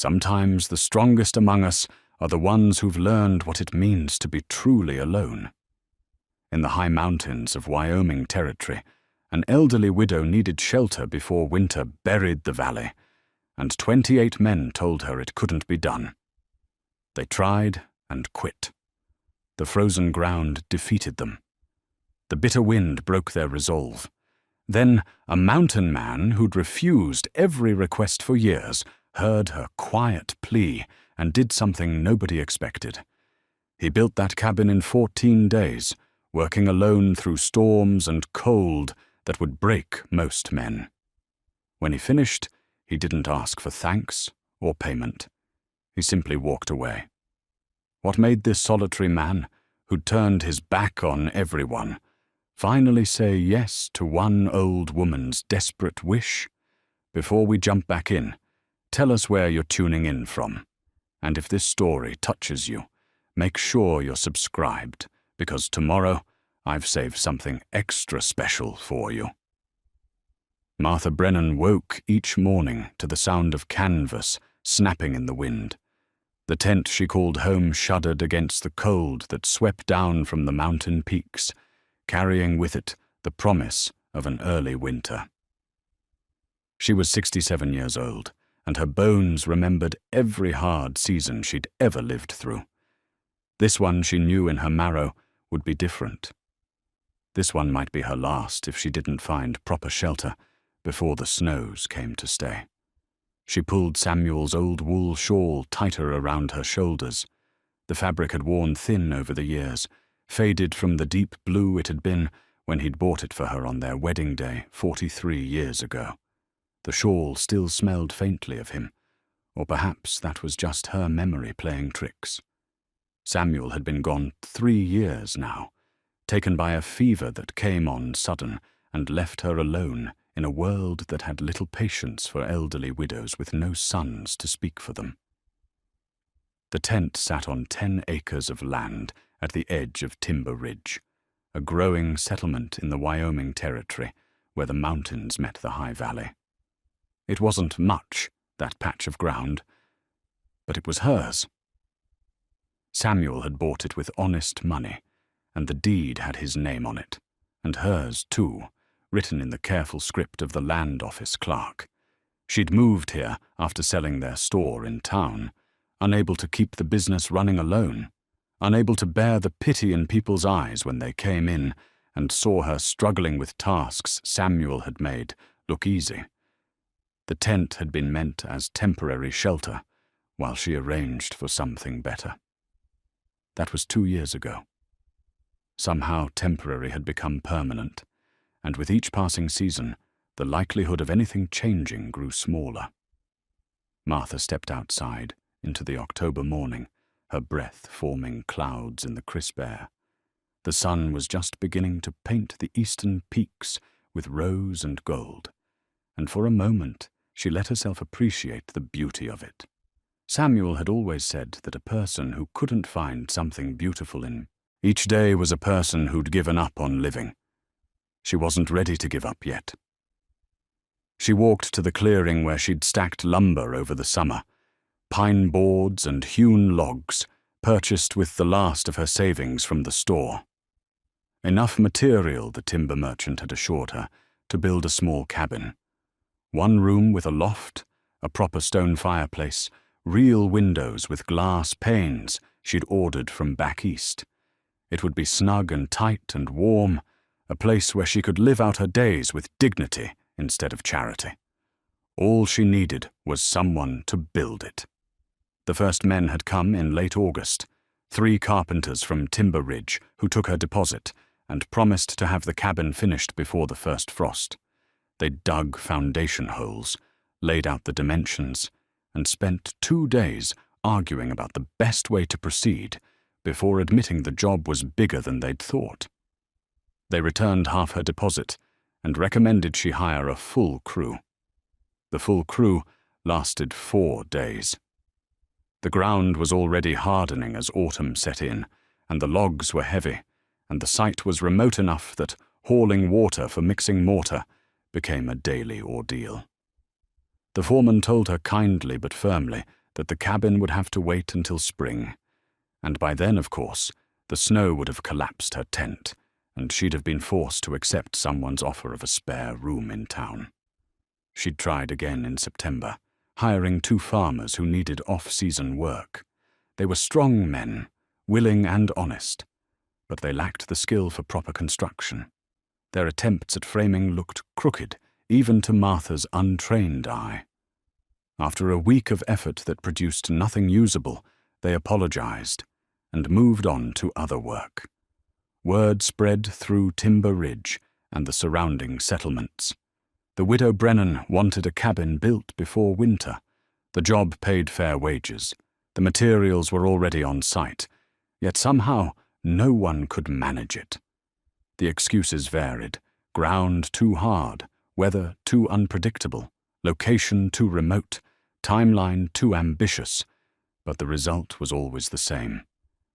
Sometimes the strongest among us are the ones who've learned what it means to be truly alone. In the high mountains of Wyoming Territory, an elderly widow needed shelter before winter buried the valley, and 28 men told her it couldn't be done. They tried and quit. The frozen ground defeated them. The bitter wind broke their resolve. Then a mountain man who'd refused every request for years heard her quiet plea and did something nobody expected. He built that cabin in 14 days, working alone through storms and cold that would break most men. When he finished, he didn't ask for thanks or payment. He simply walked away. What made this solitary man, who'd turned his back on everyone, finally say yes to one old woman's desperate wish? Before we jump back in, tell us where you're tuning in from. And if this story touches you, make sure you're subscribed, because tomorrow I've saved something extra special for you. Martha Brennan woke each morning to the sound of canvas snapping in the wind. The tent she called home shuddered against the cold that swept down from the mountain peaks, carrying with it the promise of an early winter. She was 67 years old, and her bones remembered every hard season she'd ever lived through. This one, she knew in her marrow, would be different. This one might be her last if she didn't find proper shelter before the snows came to stay. She pulled Samuel's old wool shawl tighter around her shoulders. The fabric had worn thin over the years, faded from the deep blue it had been when he'd bought it for her on their wedding day 43 years ago. The shawl still smelled faintly of him, or perhaps that was just her memory playing tricks. Samuel had been gone 3 years now, taken by a fever that came on sudden and left her alone in a world that had little patience for elderly widows with no sons to speak for them. The tent sat on 10 acres of land at the edge of Timber Ridge, a growing settlement in the Wyoming Territory where the mountains met the high valley. It wasn't much, that patch of ground, but it was hers. Samuel had bought it with honest money, and the deed had his name on it, and hers too, written in the careful script of the land office clerk. She'd moved here after selling their store in town, unable to keep the business running alone, unable to bear the pity in people's eyes when they came in and saw her struggling with tasks Samuel had made look easy. The tent had been meant as temporary shelter, while she arranged for something better. That was 2 years ago. Somehow temporary had become permanent, and with each passing season, the likelihood of anything changing grew smaller. Martha stepped outside into the October morning, her breath forming clouds in the crisp air. The sun was just beginning to paint the eastern peaks with rose and gold, and for a moment she let herself appreciate the beauty of it. Samuel had always said that a person who couldn't find something beautiful in each day was a person who'd given up on living. She wasn't ready to give up yet. She walked to the clearing where she'd stacked lumber over the summer, pine boards and hewn logs, purchased with the last of her savings from the store. Enough material, the timber merchant had assured her, to build a small cabin. 1 room with a loft, a proper stone fireplace, real windows with glass panes she'd ordered from back east. It would be snug and tight and warm, a place where she could live out her days with dignity instead of charity. All she needed was someone to build it. The first men had come in late August, 3 carpenters from Timber Ridge who took her deposit and promised to have the cabin finished before the first frost. They dug foundation holes, laid out the dimensions, and spent 2 days arguing about the best way to proceed before admitting the job was bigger than they'd thought. They returned half her deposit and recommended she hire a full crew. The full crew lasted 4 days. The ground was already hardening as autumn set in, and the logs were heavy, and the site was remote enough that hauling water for mixing mortar became a daily ordeal. The foreman told her kindly but firmly that the cabin would have to wait until spring, and by then, of course, the snow would have collapsed her tent, and she'd have been forced to accept someone's offer of a spare room in town. She'd tried again in September, hiring 2 farmers who needed off-season work. They were strong men, willing and honest, but they lacked the skill for proper construction. Their attempts at framing looked crooked, even to Martha's untrained eye. After a week of effort that produced nothing usable, they apologized and moved on to other work. Word spread through Timber Ridge and the surrounding settlements. The widow Brennan wanted a cabin built before winter. The job paid fair wages. The materials were already on site, yet somehow no one could manage it. The excuses varied: ground too hard, weather too unpredictable, location too remote, timeline too ambitious, but the result was always the same.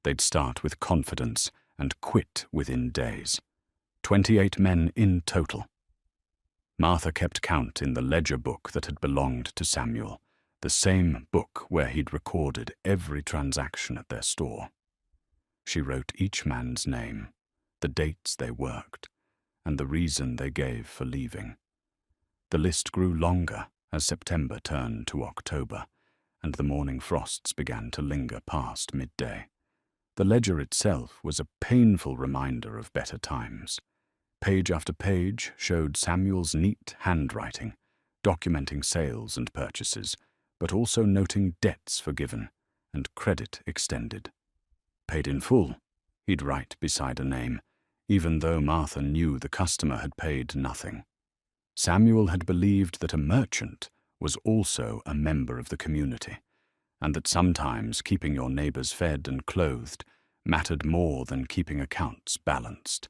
They'd start with confidence and quit within days. 28 men in total. Martha kept count in the ledger book that had belonged to Samuel, the same book where he'd recorded every transaction at their store. She wrote each man's name, the dates they worked, and the reason they gave for leaving. The list grew longer as September turned to October, and the morning frosts began to linger past midday. The ledger itself was a painful reminder of better times. Page after page showed Samuel's neat handwriting, documenting sales and purchases, but also noting debts forgiven and credit extended. Paid in full, he'd write beside a name, even though Martha knew the customer had paid nothing. Samuel had believed that a merchant was also a member of the community, and that sometimes keeping your neighbors fed and clothed mattered more than keeping accounts balanced.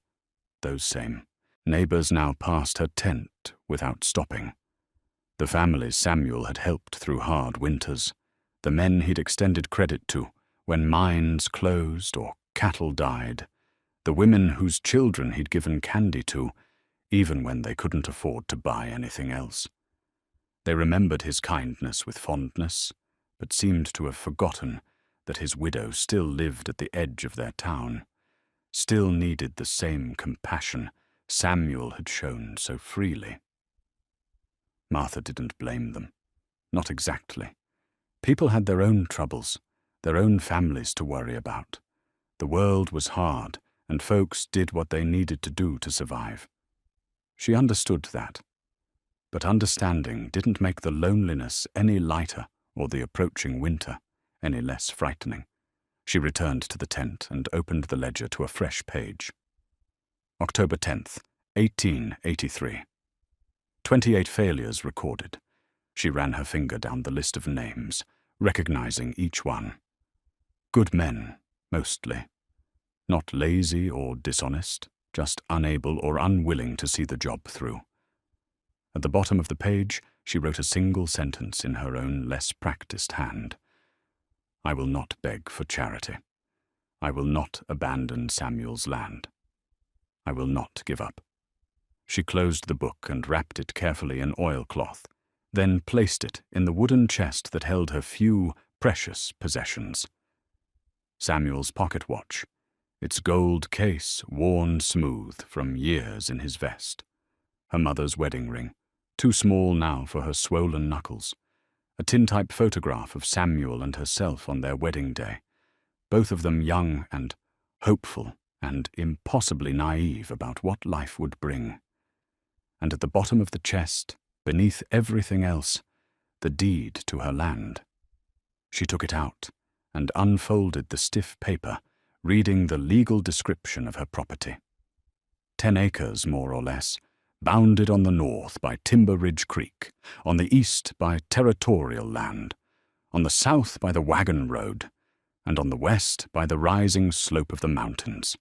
Those same neighbors now passed her tent without stopping. The families Samuel had helped through hard winters, the men he'd extended credit to when mines closed or cattle died, the women whose children he'd given candy to, even when they couldn't afford to buy anything else. They remembered his kindness with fondness, but seemed to have forgotten that his widow still lived at the edge of their town, still needed the same compassion Samuel had shown so freely. Martha didn't blame them. Not exactly. People had their own troubles, their own families to worry about. The world was hard, and folks did what they needed to do to survive. She understood that. But understanding didn't make the loneliness any lighter or the approaching winter any less frightening. She returned to the tent and opened the ledger to a fresh page. October 10th, 1883. 28 failures recorded. She ran her finger down the list of names, recognizing each one. Good men, mostly. Not lazy or dishonest, just unable or unwilling to see the job through. At the bottom of the page, she wrote a single sentence in her own less practiced hand. I will not beg for charity. I will not abandon Samuel's land. I will not give up. She closed the book and wrapped it carefully in oilcloth, then placed it in the wooden chest that held her few precious possessions. Samuel's pocket watch, its gold case worn smooth from years in his vest. Her mother's wedding ring, too small now for her swollen knuckles. A tintype photograph of Samuel and herself on their wedding day, both of them young and hopeful and impossibly naive about what life would bring. And at the bottom of the chest, beneath everything else, the deed to her land. She took it out and unfolded the stiff paper, reading the legal description of her property. 10 acres, more or less, bounded on the north by Timber Ridge Creek, on the east by territorial land, on the south by the wagon road, and on the west by the rising slope of the mountains.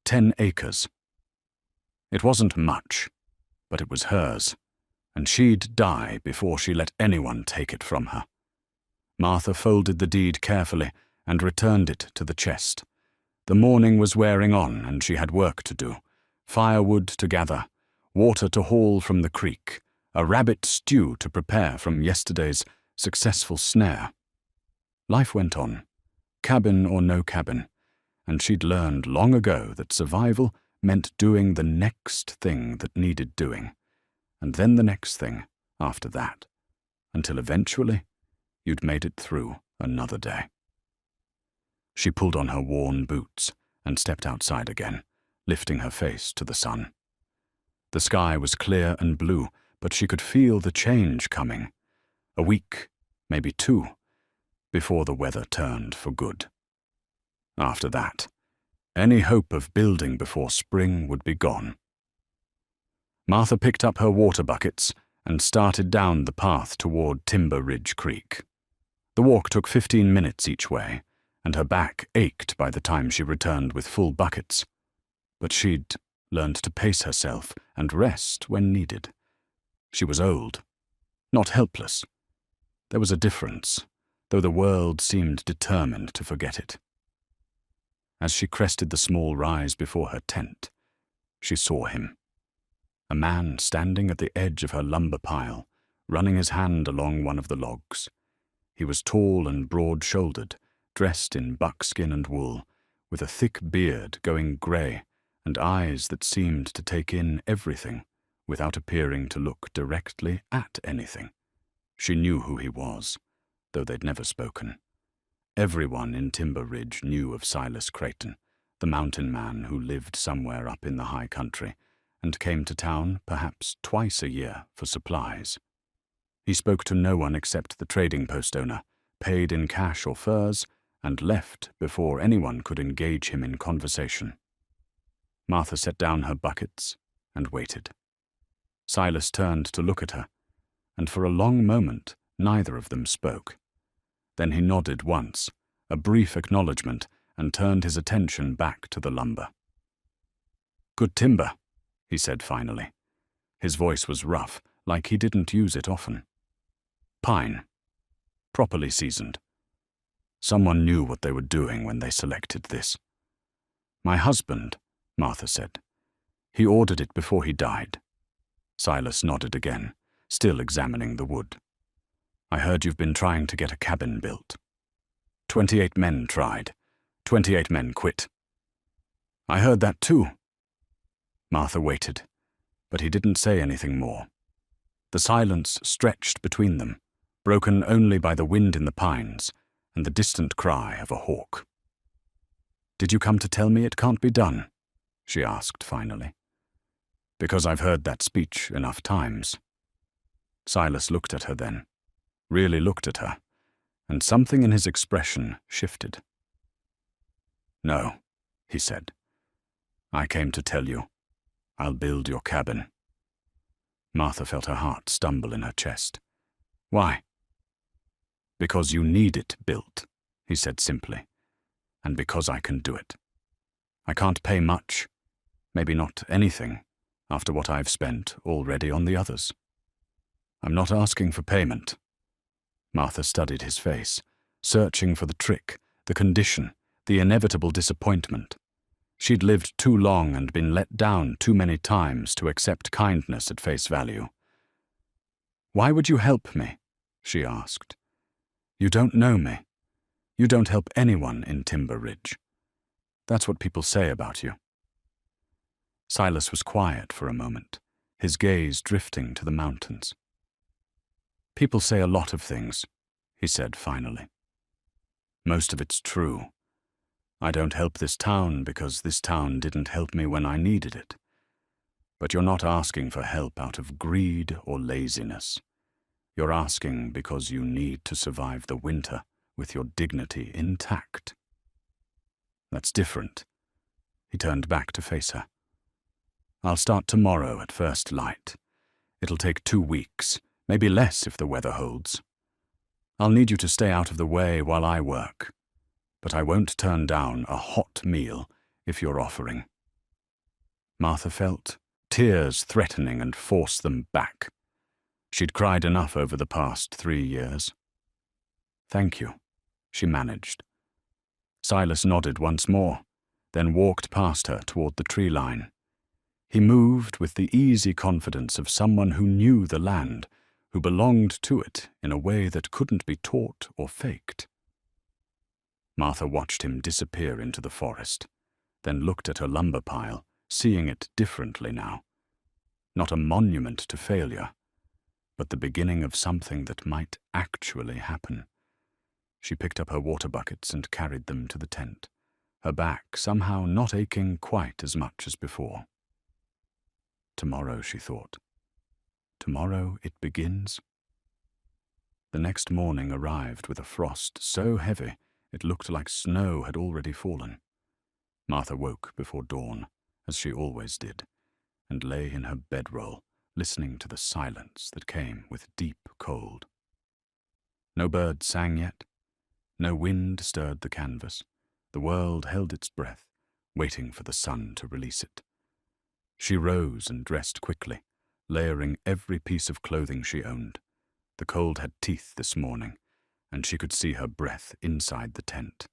10 acres. It wasn't much, but it was hers, and she'd die before she let anyone take it from her. Martha folded the deed carefully and returned it to the chest. The morning was wearing on, and she had work to do, firewood to gather, water to haul from the creek, a rabbit stew to prepare from yesterday's successful snare. Life went on, cabin or no cabin, and she'd learned long ago that survival meant doing the next thing that needed doing, and then the next thing after that, until eventually you'd made it through another day. She pulled on her worn boots and stepped outside again, lifting her face to the sun. The sky was clear and blue, but she could feel the change coming. A week, maybe 2, before the weather turned for good. After that, any hope of building before spring would be gone. Martha picked up her water buckets and started down the path toward Timber Ridge Creek. The walk took 15 minutes each way, and her back ached by the time she returned with full buckets. But she'd learned to pace herself and rest when needed. She was old, not helpless. There was a difference, though the world seemed determined to forget it. As she crested the small rise before her tent, she saw him. A man standing at the edge of her lumber pile, running his hand along one of the logs. He was tall and broad-shouldered, dressed in buckskin and wool, with a thick beard going grey and eyes that seemed to take in everything without appearing to look directly at anything. She knew who he was, though they'd never spoken. Everyone in Timber Ridge knew of Silas Creighton, the mountain man who lived somewhere up in the high country and came to town perhaps twice a year for supplies. He spoke to no one except the trading post owner, paid in cash or furs, and left before anyone could engage him in conversation. Martha set down her buckets and waited. Silas turned to look at her, and for a long moment neither of them spoke. Then he nodded once, a brief acknowledgement, and turned his attention back to the lumber. "Good timber," he said finally. His voice was rough, like he didn't use it often. "Pine. Properly seasoned. Someone knew what they were doing when they selected this." "My husband," Martha said. "He ordered it before he died." Silas nodded again, still examining the wood. "I heard you've been trying to get a cabin built." 28 men tried. 28 men quit." "I heard that too." Martha waited, but he didn't say anything more. The silence stretched between them, broken only by the wind in the pines and the distant cry of a hawk. "Did you come to tell me it can't be done?" she asked finally. "Because I've heard that speech enough times." Silas looked at her then, really looked at her, and something in his expression shifted. "No," he said. "I came to tell you. I'll build your cabin." Martha felt her heart stumble in her chest. "Why?" "Because you need it built," he said simply, "and because I can do it. I can't pay much, maybe not anything, after what I've spent already on the others. I'm not asking for payment." Martha studied his face, searching for the trick, the condition, the inevitable disappointment. She'd lived too long and been let down too many times to accept kindness at face value. "Why would you help me?" she asked. "You don't know me. You don't help anyone in Timber Ridge. That's what people say about you." Silas was quiet for a moment, his gaze drifting to the mountains. "People say a lot of things," he said finally. "Most of it's true. I don't help this town because this town didn't help me when I needed it. But you're not asking for help out of greed or laziness. You're asking because you need to survive the winter with your dignity intact." "That's different." He turned back to face her. "I'll start tomorrow at first light. It'll take 2 weeks, maybe less if the weather holds. I'll need you to stay out of the way while I work, but I won't turn down a hot meal if you're offering." Martha felt tears threatening and forced them back. She'd cried enough over the past 3 years. "Thank you," she managed. Silas nodded once more, then walked past her toward the tree line. He moved with the easy confidence of someone who knew the land, who belonged to it in a way that couldn't be taught or faked. Martha watched him disappear into the forest, then looked at her lumber pile, seeing it differently now. Not a monument to failure, but the beginning of something that might actually happen. She picked up her water buckets and carried them to the tent, her back somehow not aching quite as much as before. Tomorrow, she thought. Tomorrow it begins. The next morning arrived with a frost so heavy it looked like snow had already fallen. Martha woke before dawn, as she always did, and lay in her bedroll, listening to the silence that came with deep cold. No bird sang yet. No wind stirred the canvas. The world held its breath, waiting for the sun to release it. She rose and dressed quickly, layering every piece of clothing she owned. The cold had teeth this morning, and she could see her breath inside the tent.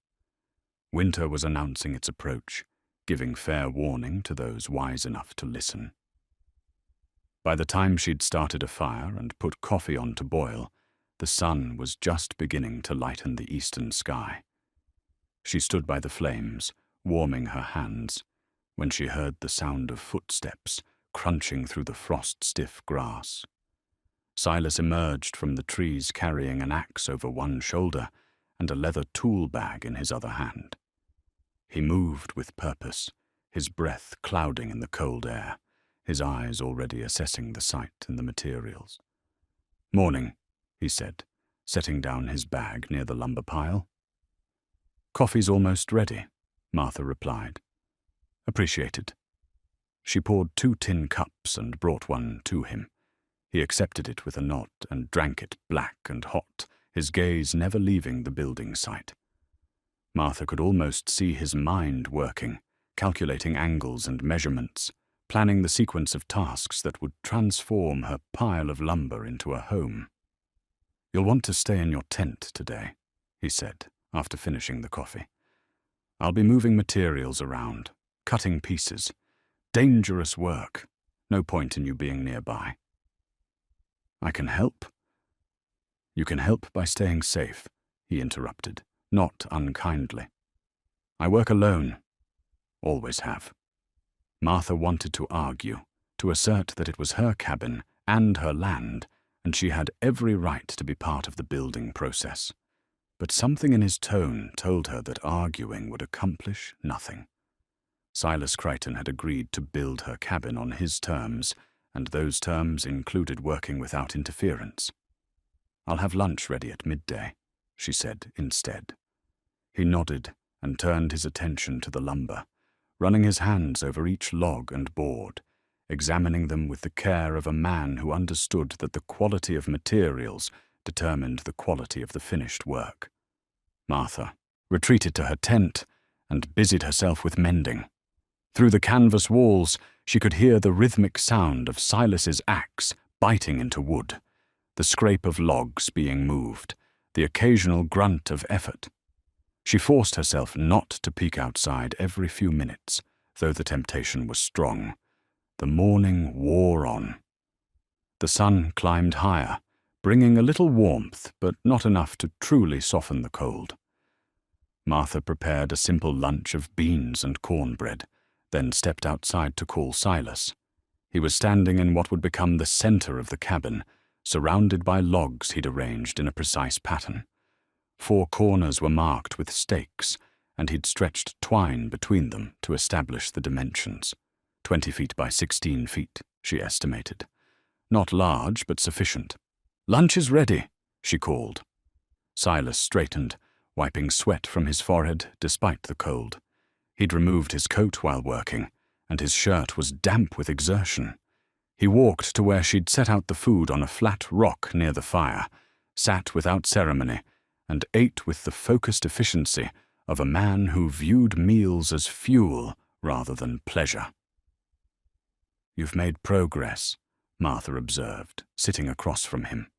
Winter was announcing its approach, giving fair warning to those wise enough to listen. By the time she'd started a fire and put coffee on to boil, the sun was just beginning to lighten the eastern sky. She stood by the flames, warming her hands, when she heard the sound of footsteps crunching through the frost-stiff grass. Silas emerged from the trees carrying an axe over one shoulder and a leather tool bag in his other hand. He moved with purpose, his breath clouding in the cold air, his eyes already assessing the site and the materials. "Morning," he said, setting down his bag near the lumber pile. "Coffee's almost ready," Martha replied. "Appreciated." She poured 2 tin cups and brought one to him. He accepted it with a nod and drank it black and hot, his gaze never leaving the building site. Martha could almost see his mind working, calculating angles and measurements, planning the sequence of tasks that would transform her pile of lumber into a home. "You'll want to stay in your tent today," he said, after finishing the coffee. "I'll be moving materials around, cutting pieces. Dangerous work. No point in you being nearby." "I can help." "You can help by staying safe," he interrupted, not unkindly. "I work alone. Always have." Martha wanted to argue, to assert that it was her cabin and her land, and she had every right to be part of the building process. But something in his tone told her that arguing would accomplish nothing. Silas Crichton had agreed to build her cabin on his terms, and those terms included working without interference. "I'll have lunch ready at midday," she said instead. He nodded and turned his attention to the lumber, running his hands over each log and board, examining them with the care of a man who understood that the quality of materials determined the quality of the finished work. Martha retreated to her tent and busied herself with mending. Through the canvas walls, she could hear the rhythmic sound of Silas's axe biting into wood, the scrape of logs being moved, the occasional grunt of effort. She forced herself not to peek outside every few minutes, though the temptation was strong. The morning wore on. The sun climbed higher, bringing a little warmth, but not enough to truly soften the cold. Martha prepared a simple lunch of beans and cornbread, then stepped outside to call Silas. He was standing in what would become the center of the cabin, surrounded by logs he'd arranged in a precise pattern. 4 corners were marked with stakes, and he'd stretched twine between them to establish the dimensions. 20 feet by 16 feet, she estimated. Not large, but sufficient. "Lunch is ready," she called. Silas straightened, wiping sweat from his forehead despite the cold. He'd removed his coat while working, and his shirt was damp with exertion. He walked to where she'd set out the food on a flat rock near the fire, sat without ceremony, and ate with the focused efficiency of a man who viewed meals as fuel rather than pleasure. "You've made progress," Martha observed, sitting across from him.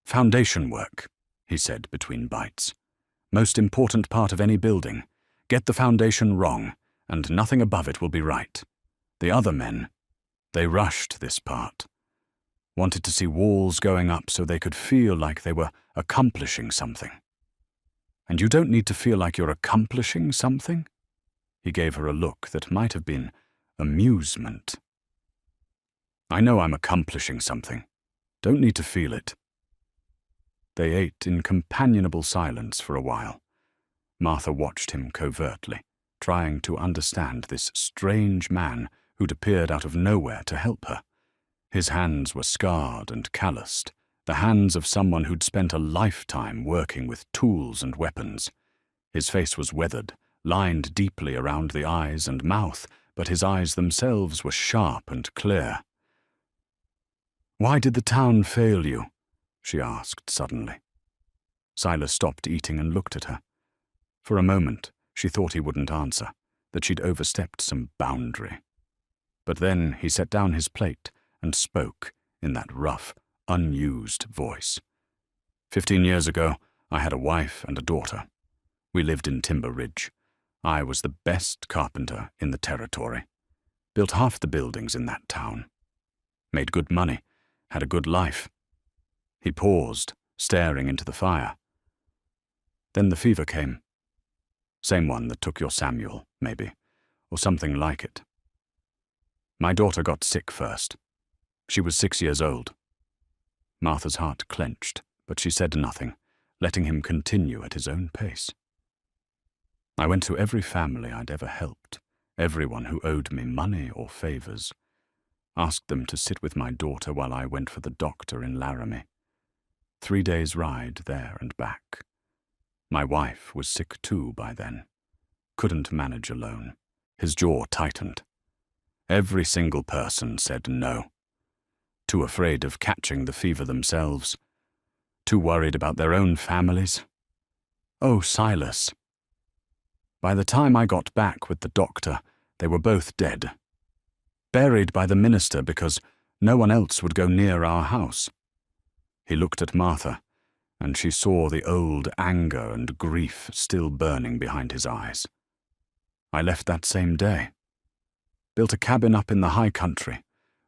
"Foundation work," he said between bites. "Most important part of any building. Get the foundation wrong, and nothing above it will be right. The other men, they rushed this part. Wanted to see walls going up so they could feel like they were accomplishing something. And you don't need to feel like you're accomplishing something? He gave her a look that might have been amusement. I know I'm accomplishing something. Don't need to feel it. They ate in companionable silence for a while. Martha watched him covertly, trying to understand this strange man who'd appeared out of nowhere to help her. His hands were scarred and calloused, the hands of someone who'd spent a lifetime working with tools and weapons. His face was weathered, lined deeply around the eyes and mouth, but his eyes themselves were sharp and clear. "Why did the town fail you?" she asked suddenly. Silas stopped eating and looked at her. For a moment, she thought he wouldn't answer, that she'd overstepped some boundary. But then he set down his plate and spoke in that rough, unused voice. 15 years ago, I had a wife and a daughter. We lived in Timber Ridge. I was the best carpenter in the territory. Built half the buildings in that town. Made good money, had a good life. He paused, staring into the fire. Then the fever came. Same one that took your Samuel, maybe, or something like it. My daughter got sick first. She was 6 years old. Martha's heart clenched, but she said nothing, letting him continue at his own pace. I went to every family I'd ever helped, everyone who owed me money or favors. Asked them to sit with my daughter while I went for the doctor in Laramie. 3 days' ride there and back. My wife was sick too by then. Couldn't manage alone. His jaw tightened. Every single person said no. Too afraid of catching the fever themselves. Too worried about their own families. Oh, Silas. By the time I got back with the doctor, they were both dead. Buried by the minister because no one else would go near our house. He looked at Martha, and she saw the old anger and grief still burning behind his eyes. I left that same day. Built a cabin up in the high country,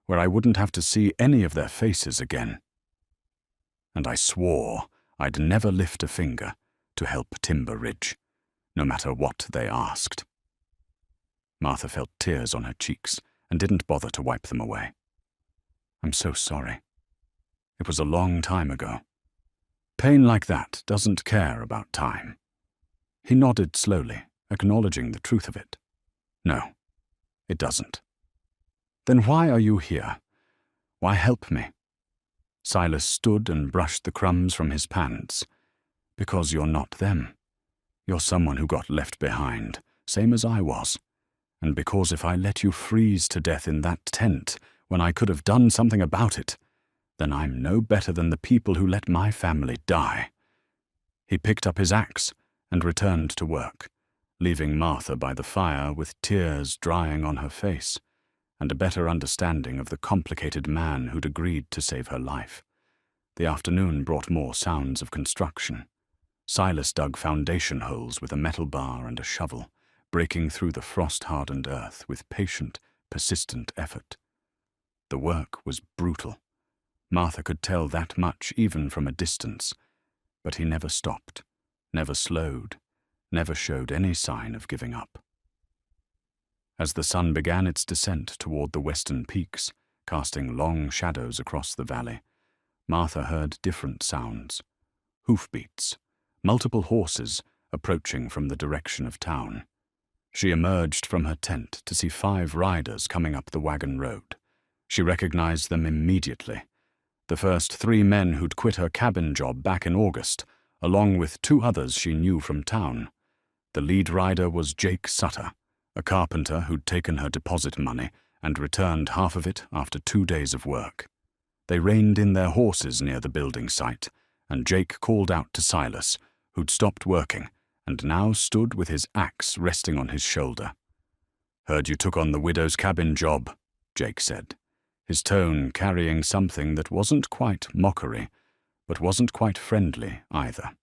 where I wouldn't have to see any of their faces again. And I swore I'd never lift a finger to help Timber Ridge, no matter what they asked. Martha felt tears on her cheeks and didn't bother to wipe them away. I'm so sorry. It was a long time ago. Pain like that doesn't care about time. He nodded slowly, acknowledging the truth of it. No, it doesn't. Then why are you here? Why help me? Silas stood and brushed the crumbs from his pants. Because you're not them. You're someone who got left behind, same as I was. And because if I let you freeze to death in that tent when I could have done something about it, then I'm no better than the people who let my family die. He picked up his axe and returned to work, leaving Martha by the fire with tears drying on her face and a better understanding of the complicated man who'd agreed to save her life. The afternoon brought more sounds of construction. Silas dug foundation holes with a metal bar and a shovel, breaking through the frost-hardened earth with patient, persistent effort. The work was brutal. Martha could tell that much even from a distance, but he never stopped, never slowed, never showed any sign of giving up. As the sun began its descent toward the western peaks, casting long shadows across the valley, Martha heard different sounds. Hoofbeats, multiple horses approaching from the direction of town. She emerged from her tent to see 5 riders coming up the wagon road. She recognized them immediately. The first 3 men who'd quit her cabin job back in August, along with 2 others she knew from town. The lead rider was Jake Sutter, a carpenter who'd taken her deposit money and returned half of it after 2 days of work. They reined in their horses near the building site, and Jake called out to Silas, who'd stopped working and now stood with his axe resting on his shoulder. "Heard you took on the widow's cabin job," Jake said, his tone carrying something that wasn't quite mockery, but wasn't quite friendly either.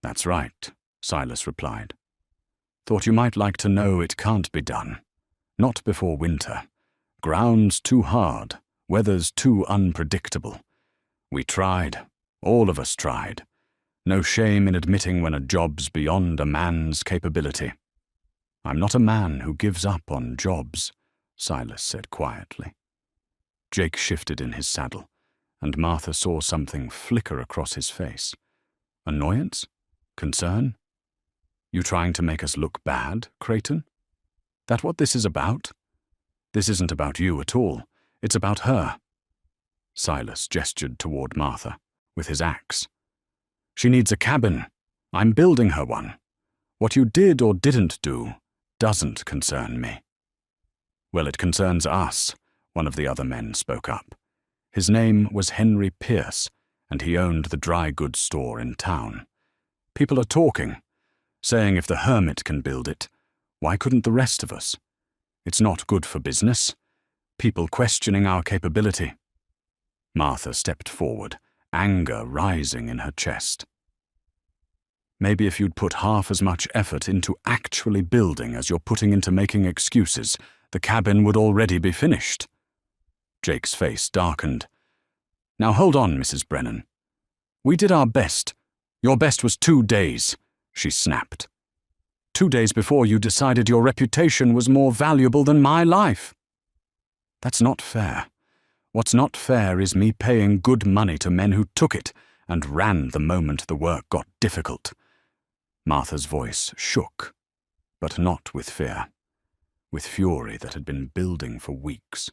"That's right," Silas replied. "Thought you might like to know it can't be done. Not before winter. Ground's too hard, weather's too unpredictable. We tried, all of us tried, No shame in admitting when a job's beyond a man's capability. I'm not a man who gives up on jobs, Silas said quietly. Jake shifted in his saddle, and Martha saw something flicker across his face. Annoyance? Concern? You trying to make us look bad, Creighton? That what this is about? This isn't about you at all. It's about her. Silas gestured toward Martha, with his axe. She needs a cabin. I'm building her one. What you did or didn't do doesn't concern me. Well, it concerns us, one of the other men spoke up. His name was Henry Pierce, and he owned the dry goods store in town. People are talking, saying if the hermit can build it, why couldn't the rest of us? It's not good for business. People questioning our capability. Martha stepped forward, anger rising in her chest. Maybe if you'd put half as much effort into actually building as you're putting into making excuses, the cabin would already be finished. Jake's face darkened. Now hold on, Mrs. Brennan. We did our best. Your best was 2 days, she snapped. 2 days before you decided your reputation was more valuable than my life. That's not fair. What's not fair is me paying good money to men who took it and ran the moment the work got difficult. Martha's voice shook, but not with fear, with fury that had been building for weeks.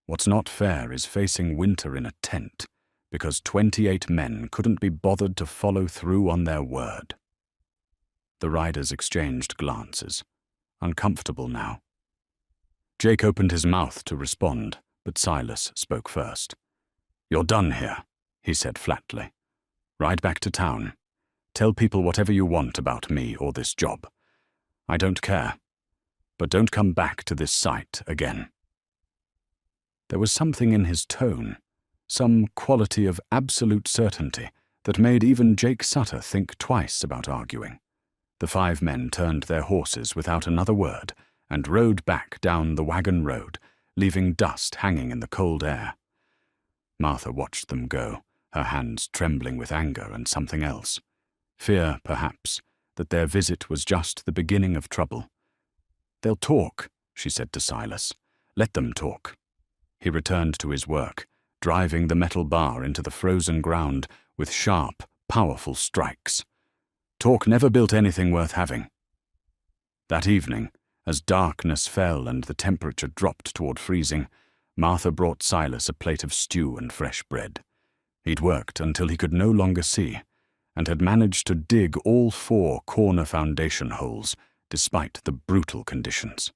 What's not fair is facing winter in a tent because 28 men couldn't be bothered to follow through on their word. The riders exchanged glances, uncomfortable now. Jake opened his mouth to respond, but Silas spoke first. You're done here, he said flatly. Ride back to town. Tell people whatever you want about me or this job. I don't care. But don't come back to this site again. There was something in his tone, some quality of absolute certainty that made even Jake Sutter think twice about arguing. The 5 men turned their horses without another word and rode back down the wagon road, leaving dust hanging in the cold air. Martha watched them go, her hands trembling with anger and something else. Fear, perhaps, that their visit was just the beginning of trouble. They'll talk, she said to Silas. Let them talk. He returned to his work, driving the metal bar into the frozen ground with sharp, powerful strikes. Talk never built anything worth having. That evening, as darkness fell and the temperature dropped toward freezing, Martha brought Silas a plate of stew and fresh bread. He'd worked until he could no longer see, and had managed to dig all 4 corner foundation holes, despite the brutal conditions.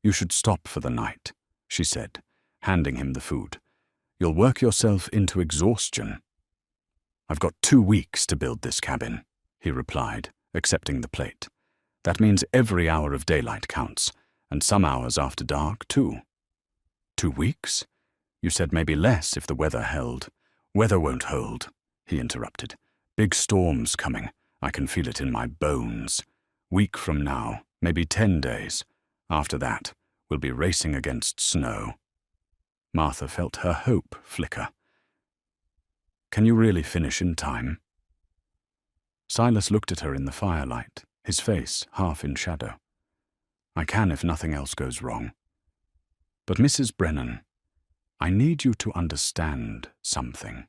You should stop for the night, she said, handing him the food. You'll work yourself into exhaustion. I've got 2 weeks to build this cabin, he replied, accepting the plate. That means every hour of daylight counts, and some hours after dark, too. 2 weeks? You said maybe less if the weather held. Weather won't hold, he interrupted. Big storms coming. I can feel it in my bones. Week from now, maybe 10 days. After that, we'll be racing against snow. Martha felt her hope flicker. Can you really finish in time? Silas looked at her in the firelight, his face half in shadow. I can if nothing else goes wrong. But Mrs. Brennan, I need you to understand something.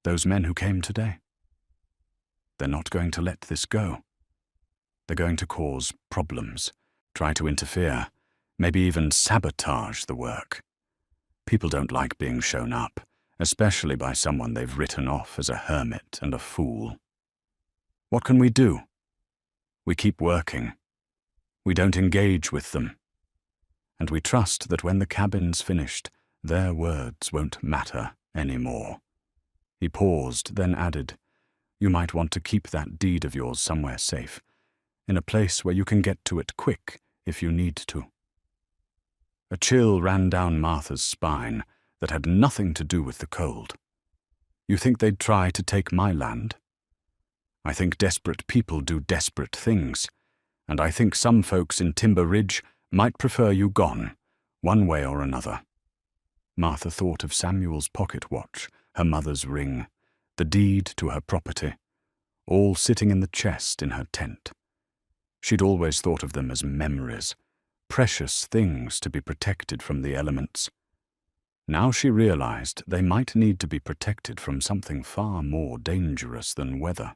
Those men who came today, they're not going to let this go. They're going to cause problems, try to interfere, maybe even sabotage the work. People don't like being shown up, especially by someone they've written off as a hermit and a fool. What can we do? We keep working. We don't engage with them. And we trust that when the cabin's finished, their words won't matter anymore. He paused, then added, You might want to keep that deed of yours somewhere safe, in a place where you can get to it quick if you need to. A chill ran down Martha's spine that had nothing to do with the cold. You think they'd try to take my land? I think desperate people do desperate things, and I think some folks in Timber Ridge might prefer you gone, one way or another. Martha thought of Samuel's pocket watch, her mother's ring, the deed to her property, all sitting in the chest in her tent. She'd always thought of them as memories, precious things to be protected from the elements. Now she realized they might need to be protected from something far more dangerous than weather.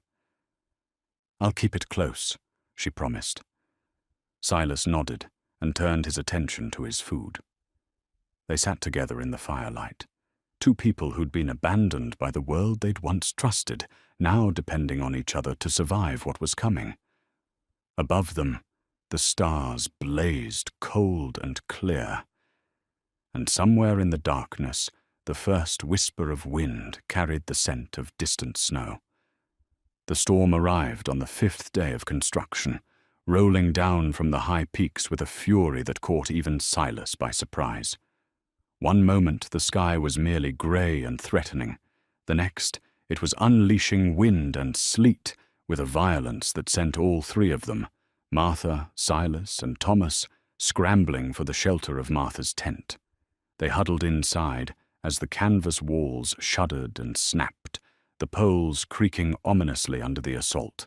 "I'll keep it close," she promised. Silas nodded and turned his attention to his food. They sat together in the firelight, two people who'd been abandoned by the world they'd once trusted, now depending on each other to survive what was coming. Above them, the stars blazed cold and clear, and somewhere in the darkness, the first whisper of wind carried the scent of distant snow. The storm arrived on the 5th day of construction, rolling down from the high peaks with a fury that caught even Silas by surprise. One moment the sky was merely grey and threatening. The next, it was unleashing wind and sleet with a violence that sent all three of them, Martha, Silas, and Thomas, scrambling for the shelter of Martha's tent. They huddled inside as the canvas walls shuddered and snapped, the poles creaking ominously under the assault.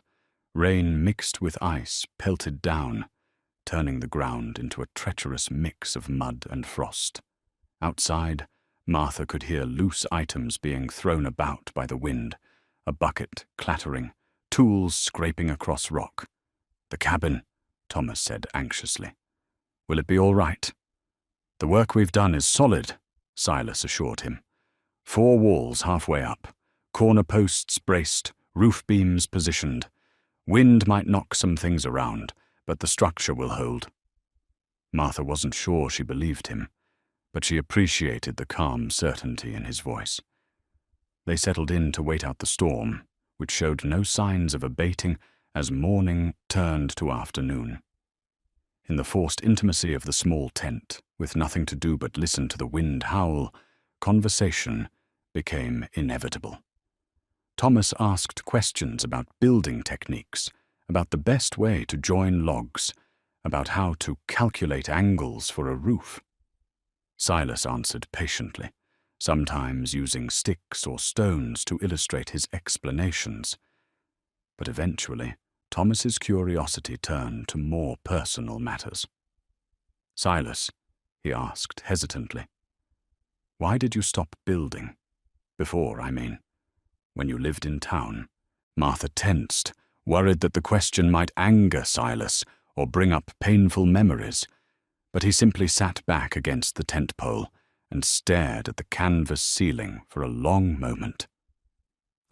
Rain mixed with ice pelted down, turning the ground into a treacherous mix of mud and frost. Outside, Martha could hear loose items being thrown about by the wind, a bucket clattering, tools scraping across rock. "The cabin," Thomas said anxiously. "Will it be all right?" "The work we've done is solid," Silas assured him. 4 walls halfway up, corner posts braced, roof beams positioned. Wind might knock some things around, but the structure will hold. Martha wasn't sure she believed him, but she appreciated the calm certainty in his voice. They settled in to wait out the storm, which showed no signs of abating as morning turned to afternoon. In the forced intimacy of the small tent, with nothing to do but listen to the wind howl, conversation became inevitable. Thomas asked questions about building techniques, about the best way to join logs, about how to calculate angles for a roof. Silas answered patiently, sometimes using sticks or stones to illustrate his explanations. But eventually, Thomas's curiosity turned to more personal matters. "Silas," he asked hesitantly, "why did you stop building? Before, I mean. When you lived in town." Martha tensed, worried that the question might anger Silas or bring up painful memories, but he simply sat back against the tent pole and stared at the canvas ceiling for a long moment.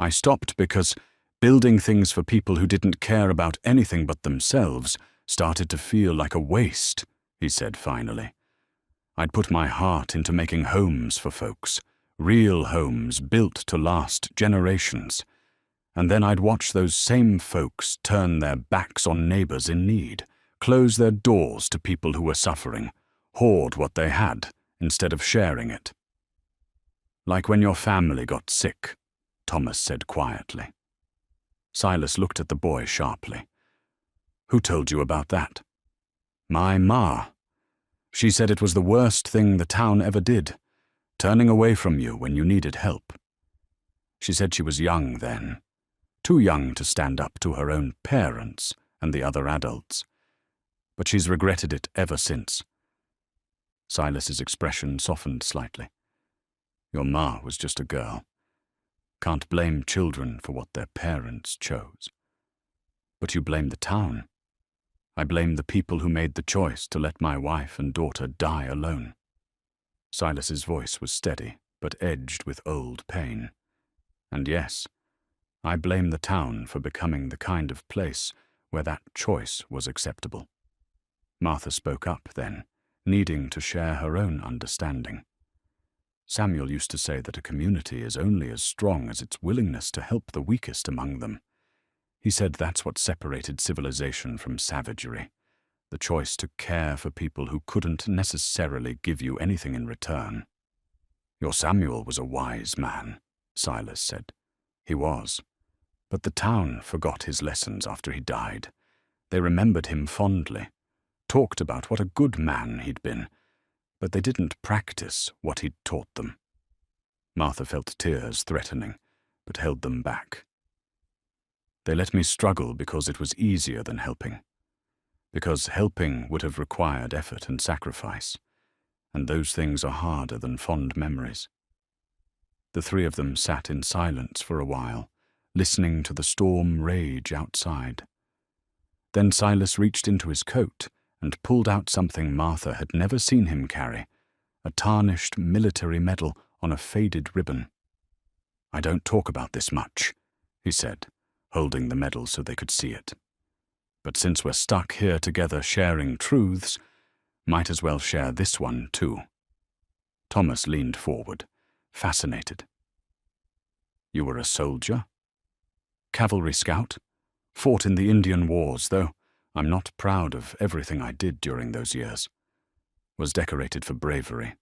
"I stopped because building things for people who didn't care about anything but themselves started to feel like a waste," he said finally. "I'd put my heart into making homes for folks, real homes built to last generations, and then I'd watch those same folks turn their backs on neighbors in need, close their doors to people who were suffering, hoard what they had instead of sharing it." "Like when your family got sick," Thomas said quietly. Silas looked at the boy sharply. "Who told you about that?" "My ma. She said it was the worst thing the town ever did, turning away from you when you needed help. She said she was young then, too young to stand up to her own parents and the other adults. But she's regretted it ever since." Silas's expression softened slightly. "Your ma was just a girl. Can't blame children for what their parents chose. But you blame the town. I blame the people who made the choice to let my wife and daughter die alone." Silas's voice was steady, but edged with old pain. "And yes, I blame the town for becoming the kind of place where that choice was acceptable." Martha spoke up then, needing to share her own understanding. "Samuel used to say that a community is only as strong as its willingness to help the weakest among them. He said that's what separated civilization from savagery, the choice to care for people who couldn't necessarily give you anything in return." "Your Samuel was a wise man," Silas said. "He was. But the town forgot his lessons after he died. They remembered him fondly, talked about what a good man he'd been, but they didn't practice what he'd taught them." Martha felt tears threatening, but held them back. They let me struggle because it was easier than helping, because helping would have required effort and sacrifice, and those things are harder than fond memories. The three of them sat in silence for a while, listening to the storm rage outside. Then Silas reached into his coat and pulled out something Martha had never seen him carry, a tarnished military medal on a faded ribbon. "I don't talk about this much," he said, holding the medal so they could see it. "But since we're stuck here together sharing truths, might as well share this one too." Thomas leaned forward, fascinated. "You were a soldier? Cavalry scout? Fought in the Indian Wars, though I'm not proud of everything I did during those years. Was decorated for bravery,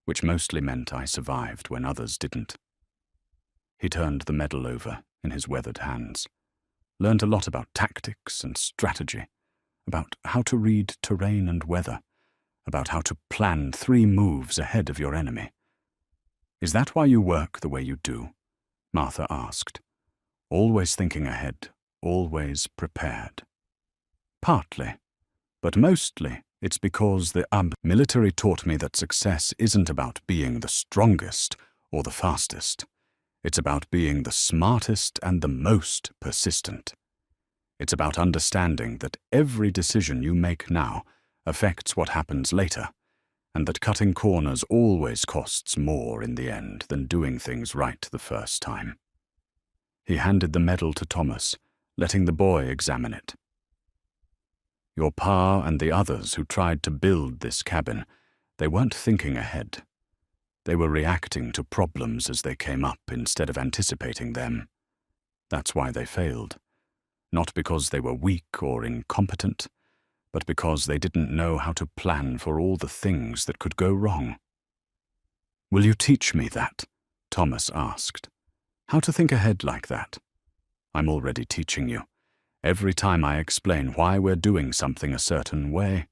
which mostly meant I survived when others didn't." He turned the medal over in his weathered hands. Learned a lot about tactics and strategy, about how to read terrain and weather, about how to plan 3 moves ahead of your enemy. "Is that why you work the way you do?" Martha asked. "Always thinking ahead, always prepared." "Partly, but mostly it's because the military taught me that success isn't about being the strongest or the fastest. It's about being the smartest and the most persistent. It's about understanding that every decision you make now affects what happens later, and that cutting corners always costs more in the end than doing things right the first time." He handed the medal to Thomas, letting the boy examine it. "Your pa and the others who tried to build this cabin, they weren't thinking ahead. They were reacting to problems as they came up instead of anticipating them. That's why they failed. Not because they were weak or incompetent, but because they didn't know how to plan for all the things that could go wrong." "Will you teach me that?" Thomas asked. "How to think ahead like that?" "I'm already teaching you. Every time I explain why we're doing something a certain way,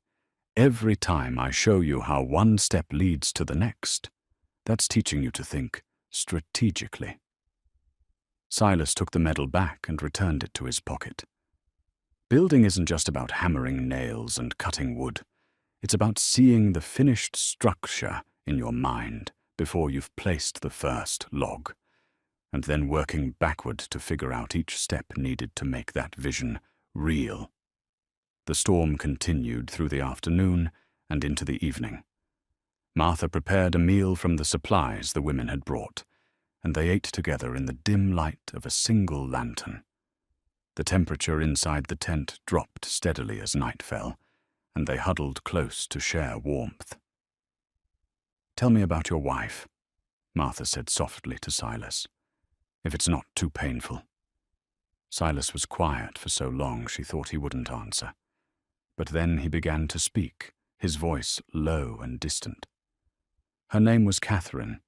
every time I show you how one step leads to the next, that's teaching you to think strategically." Silas took the medal back and returned it to his pocket. "Building isn't just about hammering nails and cutting wood. It's about seeing the finished structure in your mind before you've placed the first log, and then working backward to figure out each step needed to make that vision real." The storm continued through the afternoon and into the evening. Martha prepared a meal from the supplies the women had brought, and they ate together in the dim light of a single lantern. The temperature inside the tent dropped steadily as night fell, and they huddled close to share warmth. "Tell me about your wife," Martha said softly to Silas, "if it's not too painful." Silas was quiet for so long she thought he wouldn't answer. But then he began to speak, his voice low and distant. "Her name was Catherine.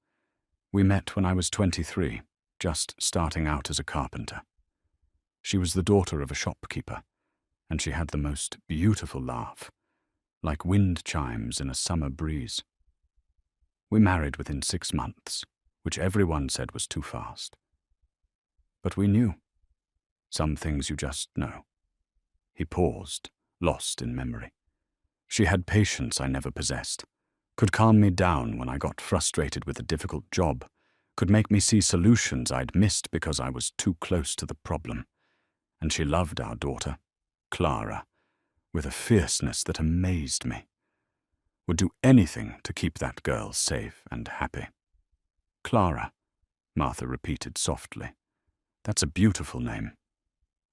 We met when I was 23, just starting out as a carpenter. She was the daughter of a shopkeeper, and she had the most beautiful laugh, like wind chimes in a summer breeze. We married within 6 months, which everyone said was too fast. But we knew. Some things you just know." He paused, lost in memory. "She had patience I never possessed, could calm me down when I got frustrated with a difficult job, could make me see solutions I'd missed because I was too close to the problem. And she loved our daughter, Clara, with a fierceness that amazed me. Would do anything to keep that girl safe and happy." "Clara," Martha repeated softly. "That's a beautiful name.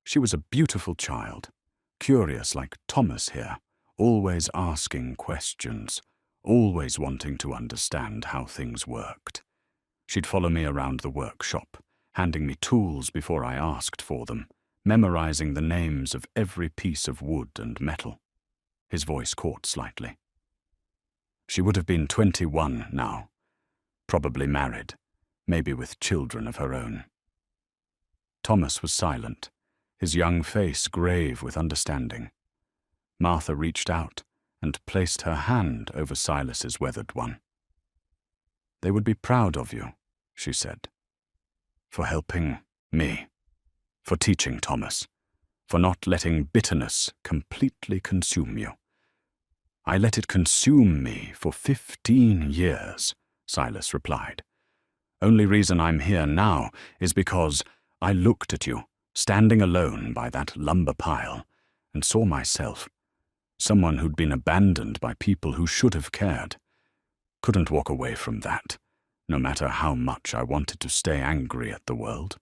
She was a beautiful child, curious like Thomas here, always asking questions, always wanting to understand how things worked. She'd follow me around the workshop, handing me tools before I asked for them, memorizing the names of every piece of wood and metal." His voice caught slightly. "She would have been 21 now, probably married, maybe with children of her own." Thomas was silent, his young face grave with understanding. Martha reached out and placed her hand over Silas's weathered one. "They would be proud of you," she said. for helping me, for teaching Thomas, for not letting bitterness completely consume you." "I let it consume me for 15 years, Silas replied. "Only reason I'm here now is because I looked at you, standing alone by that lumber pile, and saw myself, someone who'd been abandoned by people who should have cared. Couldn't walk away from that, no matter how much I wanted to stay angry at the world."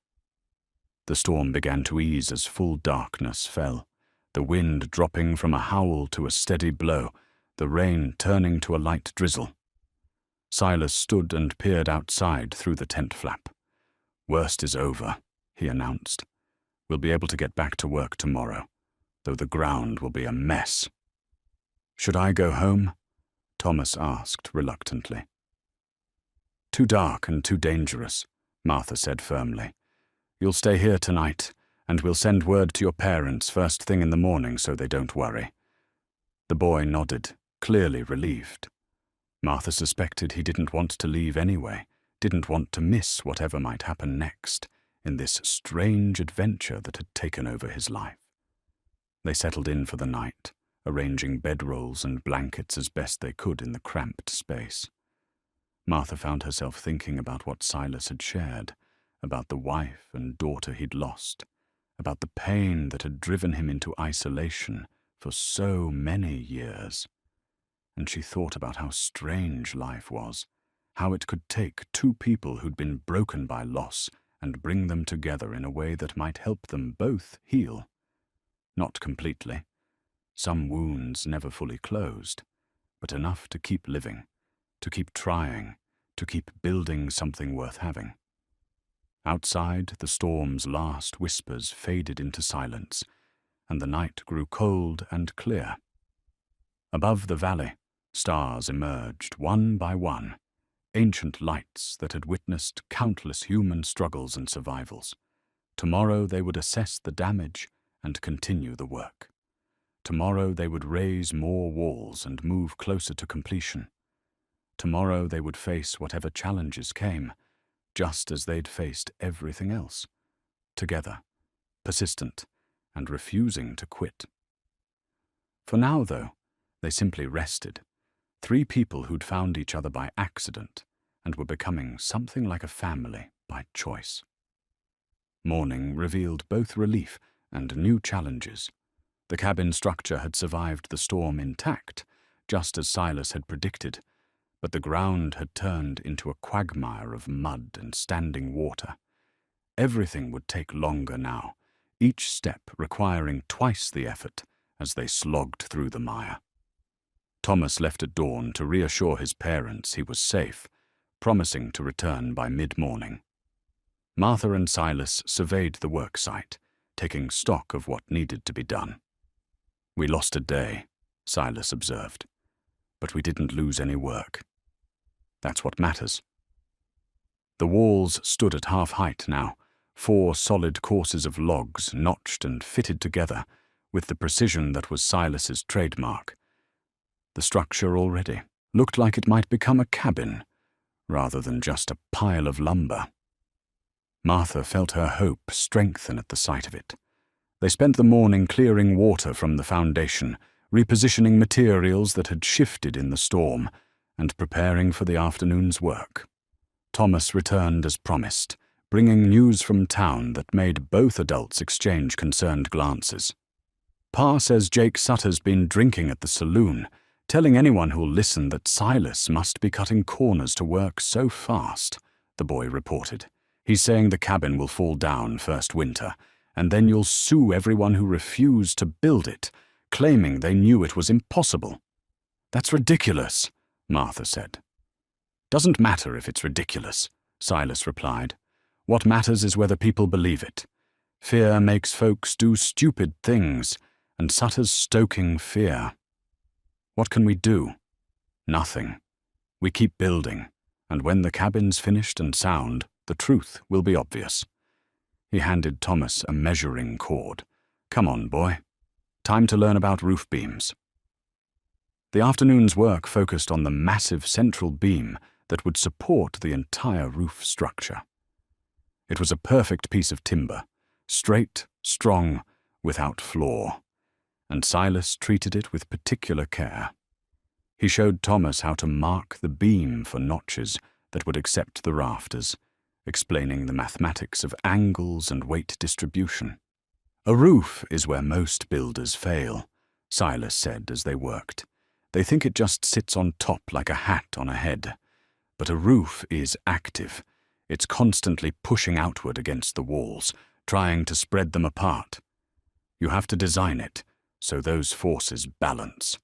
The storm began to ease as full darkness fell, the wind dropping from a howl to a steady blow, the rain turning to a light drizzle. Silas stood and peered outside through the tent flap. "Worst is over," he announced. "We'll be able to get back to work tomorrow, though the ground will be a mess." "Should I go home?" Thomas asked reluctantly. "Too dark and too dangerous," Martha said firmly. "You'll stay here tonight, and we'll send word to your parents first thing in the morning so they don't worry." The boy nodded, clearly relieved. Martha suspected he didn't want to leave anyway, didn't want to miss whatever might happen next in this strange adventure that had taken over his life. They settled in for the night, arranging bedrolls and blankets as best they could in the cramped space. Martha found herself thinking about what Silas had shared, about the wife and daughter he'd lost, about the pain that had driven him into isolation for so many years. And she thought about how strange life was, how it could take two people who'd been broken by loss and bring them together in a way that might help them both heal. Not completely. Some wounds never fully closed, but enough to keep living, to keep trying, to keep building something worth having. Outside, the storm's last whispers faded into silence, and the night grew cold and clear. Above the valley, stars emerged one by one, ancient lights that had witnessed countless human struggles and survivals. Tomorrow they would assess the damage and continue the work. Tomorrow they would raise more walls and move closer to completion. Tomorrow they would face whatever challenges came, just as they'd faced everything else, together, persistent, and refusing to quit. For now, though, they simply rested, three people who'd found each other by accident and were becoming something like a family by choice. Morning revealed both relief and new challenges. The cabin structure had survived the storm intact, just as Silas had predicted, but the ground had turned into a quagmire of mud and standing water. Everything would take longer now, each step requiring twice the effort as they slogged through the mire. Thomas left at dawn to reassure his parents he was safe, promising to return by mid-morning. Martha and Silas surveyed the work site, taking stock of what needed to be done. "We lost a day," Silas observed, "but we didn't lose any work. That's what matters." The walls stood at half-height now, 4 solid courses of logs notched and fitted together with the precision that was Silas's trademark. The structure already looked like it might become a cabin, rather than just a pile of lumber. Martha felt her hope strengthen at the sight of it. They spent the morning clearing water from the foundation, repositioning materials that had shifted in the storm, and preparing for the afternoon's work. Thomas returned as promised, bringing news from town that made both adults exchange concerned glances. "Pa says Jake Sutter's been drinking at the saloon, telling anyone who'll listen that Silas must be cutting corners to work so fast," the boy reported. "He's saying the cabin will fall down first winter, and then you'll sue everyone who refused to build it, claiming they knew it was impossible." "That's ridiculous," Martha said. "Doesn't matter if it's ridiculous," Silas replied. "What matters is whether people believe it. Fear makes folks do stupid things, and Sutter's stoking fear. What can we do? Nothing. We keep building, and when the cabin's finished and sound, the truth will be obvious." He handed Thomas a measuring cord. "Come on, boy. Time to learn about roof beams." The afternoon's work focused on the massive central beam that would support the entire roof structure. It was a perfect piece of timber, straight, strong, without flaw, and Silas treated it with particular care. He showed Thomas how to mark the beam for notches that would accept the rafters, explaining the mathematics of angles and weight distribution. "A roof is where most builders fail," Silas said as they worked. "They think it just sits on top like a hat on a head. But a roof is active. It's constantly pushing outward against the walls, trying to spread them apart. You have to design it so those forces balance,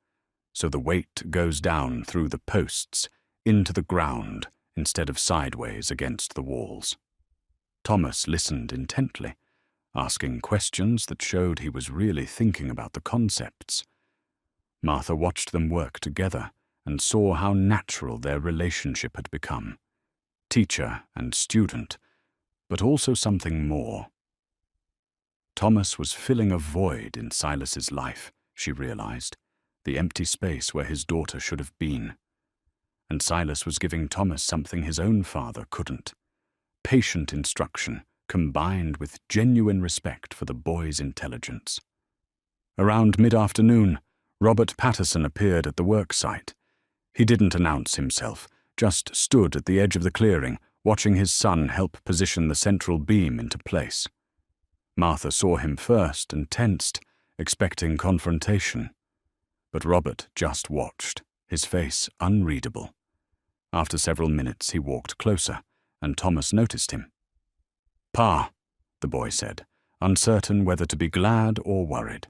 so the weight goes down through the posts, into the ground, instead of sideways against the walls." Thomas listened intently, asking questions that showed he was really thinking about the concepts. Martha watched them work together and saw how natural their relationship had become. Teacher and student, but also something more. Thomas was filling a void in Silas's life, she realized, the empty space where his daughter should have been. And Silas was giving Thomas something his own father couldn't: patient instruction combined with genuine respect for the boy's intelligence. Around mid-afternoon, Robert Patterson appeared at the work site. He didn't announce himself, just stood at the edge of the clearing, watching his son help position the central beam into place. Martha saw him first and tensed, expecting confrontation. But Robert just watched, his face unreadable. After several minutes he walked closer, and Thomas noticed him. "Pa," the boy said, uncertain whether to be glad or worried.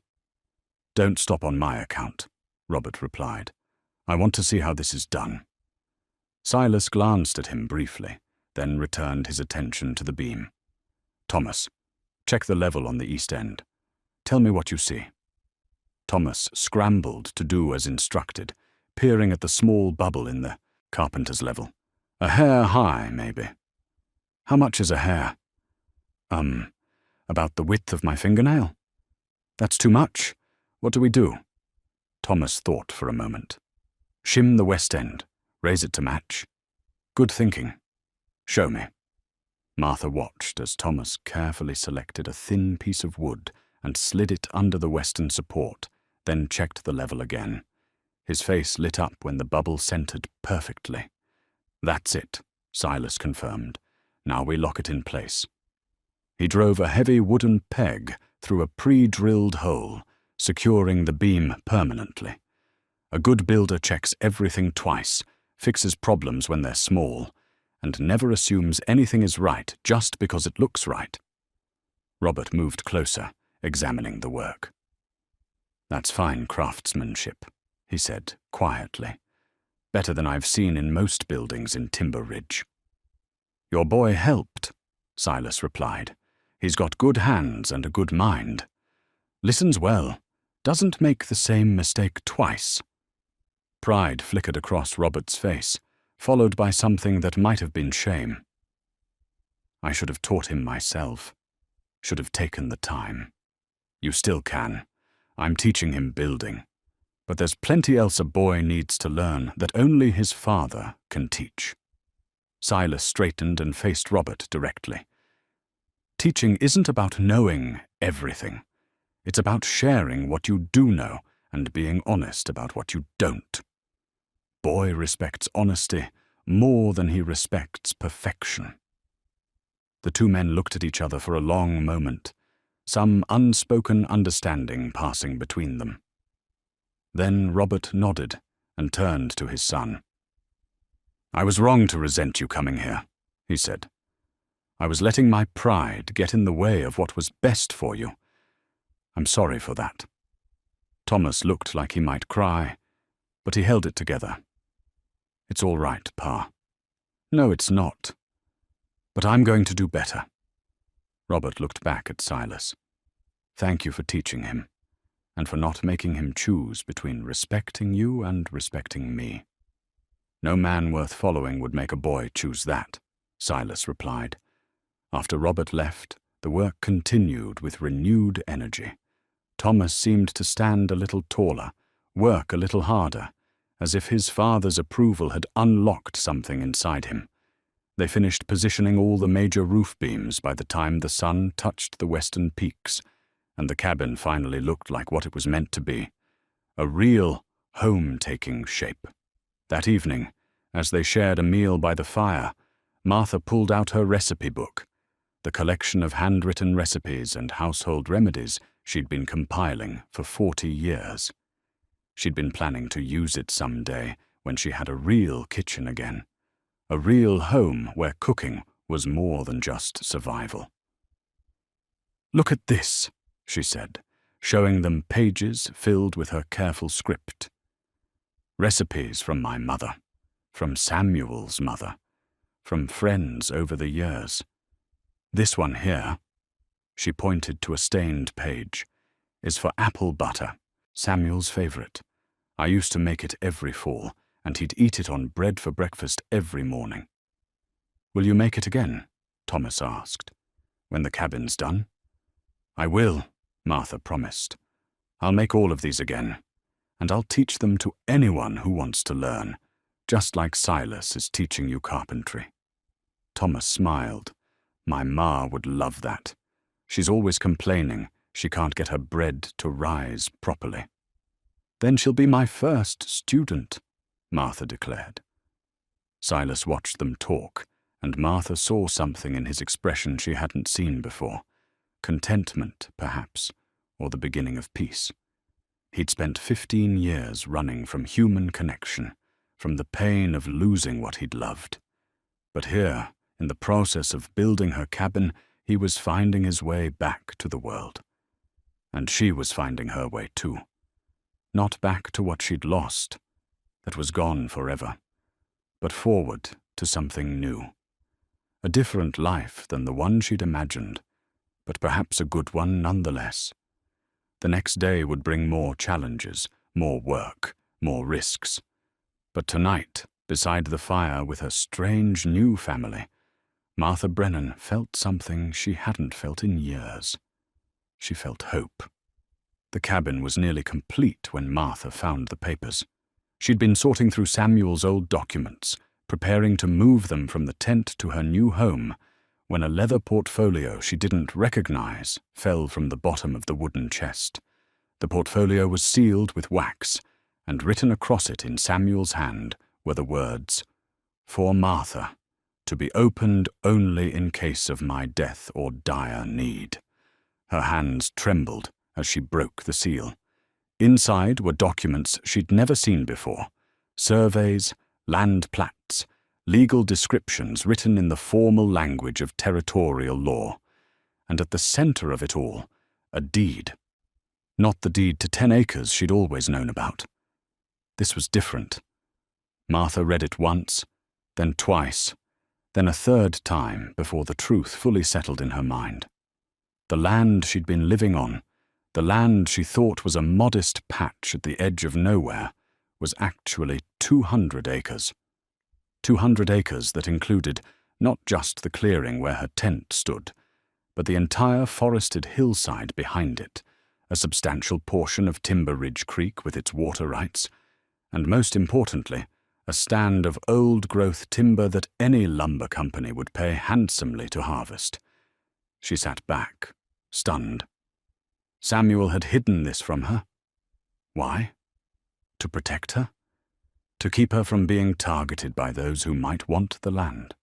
"Don't stop on my account," Robert replied. "I want to see how this is done." Silas glanced at him briefly, then returned his attention to the beam. "Thomas, check the level on the east end. Tell me what you see." Thomas scrambled to do as instructed, peering at the small bubble in the carpenter's level. "A hair high, maybe." "How much is a hair?" About the width of my fingernail." "That's too much. What do we do?" Thomas thought for a moment. "Shim the west end. Raise it to match." "Good thinking. Show me." Martha watched as Thomas carefully selected a thin piece of wood and slid it under the western support, then checked the level again. His face lit up when the bubble centered perfectly. "That's it," Silas confirmed. "Now we lock it in place." He drove a heavy wooden peg through a pre-drilled hole, securing the beam permanently. A good builder checks everything twice, fixes problems when they're small, and never assumes anything is right just because it looks right. Robert moved closer, examining the work. "That's fine craftsmanship," he said quietly. "Better than I've seen in most buildings in Timber Ridge." "Your boy helped," Silas replied. "He's got good hands and a good mind. Listens well, doesn't make the same mistake twice." Pride flickered across Robert's face, followed by something that might have been shame. "I should have taught him myself. Should have taken the time. You still can. I'm teaching him building. But there's plenty else a boy needs to learn that only his father can teach." Silas straightened and faced Robert directly. "Teaching isn't about knowing everything. It's about sharing what you do know and being honest about what you don't. Boy respects honesty more than he respects perfection." The two men looked at each other for a long moment, some unspoken understanding passing between them. Then Robert nodded and turned to his son. "I was wrong to resent you coming here," he said. "I was letting my pride get in the way of what was best for you. I'm sorry for that." Thomas looked like he might cry, but he held it together. "It's all right, Pa." "No, it's not. But I'm going to do better." Robert looked back at Silas. "Thank you for teaching him, and for not making him choose between respecting you and respecting me." "No man worth following would make a boy choose that," Silas replied. After Robert left, the work continued with renewed energy. Thomas seemed to stand a little taller, work a little harder, as if his father's approval had unlocked something inside him. They finished positioning all the major roof beams by the time the sun touched the western peaks, and the cabin finally looked like what it was meant to be, a real home-taking shape. That evening, as they shared a meal by the fire, Martha pulled out her recipe book, the collection of handwritten recipes and household remedies she'd been compiling for 40 years. She'd been planning to use it someday when she had a real kitchen again, a real home where cooking was more than just survival. "Look at this," she said, showing them pages filled with her careful script. "Recipes from my mother, from Samuel's mother, from friends over the years. This one here," she pointed to a stained page, "is for apple butter, Samuel's favorite. I used to make it every fall, and he'd eat it on bread for breakfast every morning." "Will you make it again?" Thomas asked. "When the cabin's done?" "I will," Martha promised. "I'll make all of these again, and I'll teach them to anyone who wants to learn, just like Silas is teaching you carpentry." Thomas smiled. "My ma would love that. She's always complaining she can't get her bread to rise properly." "Then she'll be my first student," Martha declared. Silas watched them talk, and Martha saw something in his expression she hadn't seen before. Contentment, perhaps, or the beginning of peace. He'd spent 15 years running from human connection, from the pain of losing what he'd loved. But here, in the process of building her cabin, he was finding his way back to the world. And she was finding her way too. Not back to what she'd lost, that was gone forever, but forward to something new. A different life than the one she'd imagined, but perhaps a good one nonetheless. The next day would bring more challenges, more work, more risks. But tonight, beside the fire with her strange new family, Martha Brennan felt something she hadn't felt in years. She felt hope. The cabin was nearly complete when Martha found the papers. She'd been sorting through Samuel's old documents, preparing to move them from the tent to her new home, when a leather portfolio she didn't recognize fell from the bottom of the wooden chest. The portfolio was sealed with wax, and written across it in Samuel's hand were the words, "For Martha, to be opened only in case of my death or dire need." Her hands trembled as she broke the seal. Inside were documents she'd never seen before, surveys, land plats, legal descriptions written in the formal language of territorial law, and at the center of it all, a deed. Not the deed to 10 acres she'd always known about. This was different. Martha read it once, then twice, then a third time before the truth fully settled in her mind. The land she'd been living on, the land she thought was a modest patch at the edge of nowhere, was actually 200 acres. 200 acres that included not just the clearing where her tent stood, but the entire forested hillside behind it, a substantial portion of Timber Ridge Creek with its water rights, and most importantly, a stand of old-growth timber that any lumber company would pay handsomely to harvest. She sat back, stunned. Samuel had hidden this from her. Why? To protect her? To keep her from being targeted by those who might want the land?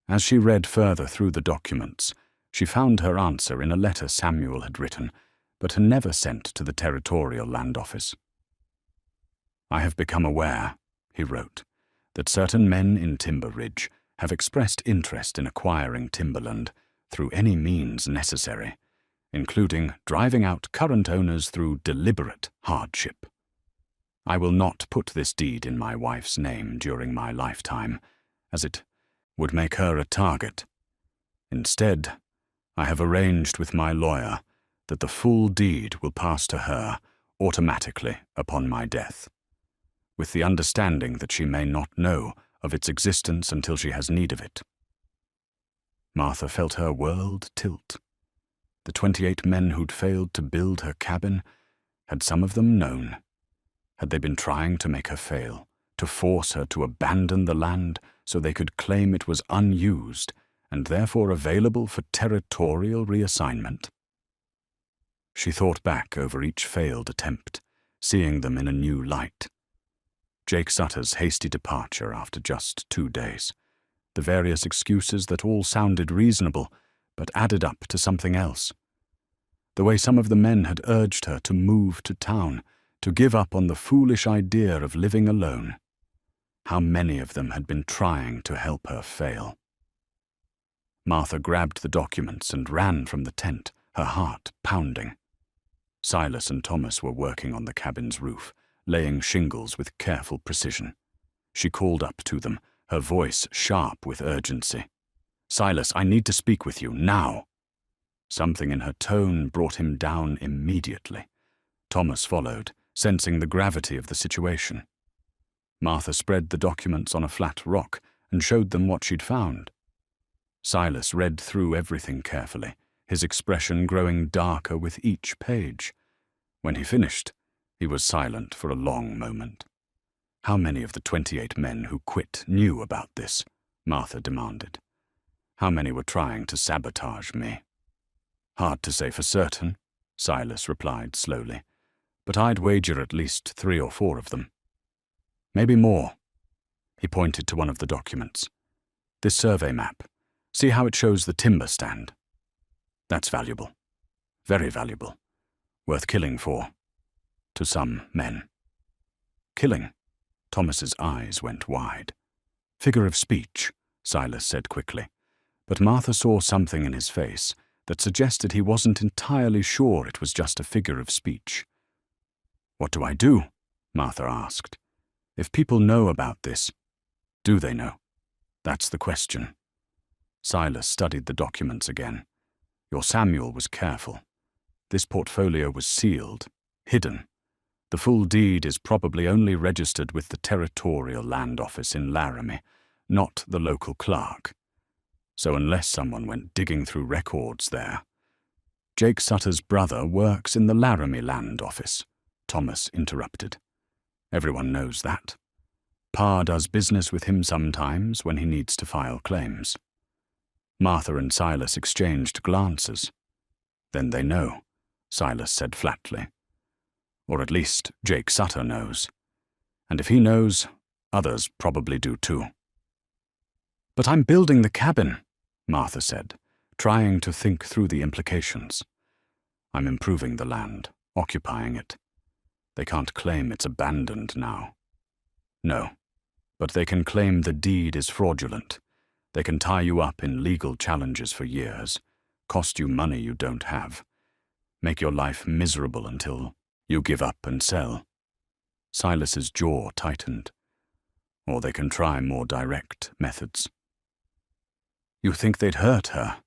As she read further through the documents, she found her answer in a letter Samuel had written, but had never sent to the Territorial Land Office. "I have become aware," he wrote, "that certain men in Timber Ridge have expressed interest in acquiring timberland through any means necessary, including driving out current owners through deliberate hardship. I will not put this deed in my wife's name during my lifetime, as it would make her a target. Instead, I have arranged with my lawyer that the full deed will pass to her automatically upon my death, with the understanding that she may not know of its existence until she has need of it." Martha felt her world tilt. The 28 men who'd failed to build her cabin, had some of them known? Had they been trying to make her fail, to force her to abandon the land so they could claim it was unused and therefore available for territorial reassignment. She thought back over each failed attempt, seeing them in a new light. Jake Sutter's hasty departure after just 2 days, the various excuses that all sounded reasonable but added up to something else. The way some of the men had urged her to move to town, to give up on the foolish idea of living alone. How many of them had been trying to help her fail. Martha grabbed the documents and ran from the tent, her heart pounding. Silas and Thomas were working on the cabin's roof, laying shingles with careful precision. She called up to them, her voice sharp with urgency. "Silas, I need to speak with you, now." Something in her tone brought him down immediately. Thomas followed, sensing the gravity of the situation. Martha spread the documents on a flat rock and showed them what she'd found. Silas read through everything carefully, his expression growing darker with each page. When he finished, he was silent for a long moment. "How many of the 28 men who quit knew about this?" Martha demanded. "How many were trying to sabotage me?" "Hard to say for certain," Silas replied slowly, "but I'd wager at least 3 or 4 of them. Maybe more." He pointed to one of the documents. "This survey map. See how it shows the timber stand? That's valuable. Very valuable. Worth killing for. To some men." "Killing?" Thomas's eyes went wide. "Figure of speech," Silas said quickly, but Martha saw something in his face that suggested he wasn't entirely sure it was just a figure of speech. "What do I do?" Martha asked. "If people know about this, do they know? That's the question." Silas studied the documents again. "Your Samuel was careful. This portfolio was sealed, hidden. The full deed is probably only registered with the Territorial Land Office in Laramie, not the local clerk. So unless someone went digging through records there—" "Jake Sutter's brother works in the Laramie Land Office," Thomas interrupted. "Everyone knows that. Pa does business with him sometimes when he needs to file claims." Martha and Silas exchanged glances. "Then they know," Silas said flatly. "Or at least Jake Sutter knows. And if he knows, others probably do too." "But I'm building the cabin," Martha said, trying to think through the implications. "I'm improving the land, occupying it. They can't claim it's abandoned now." "No, but they can claim the deed is fraudulent. They can tie you up in legal challenges for years, cost you money you don't have, make your life miserable until you give up and sell." Silas's jaw tightened. "Or they can try more direct methods." "You think they'd hurt her?"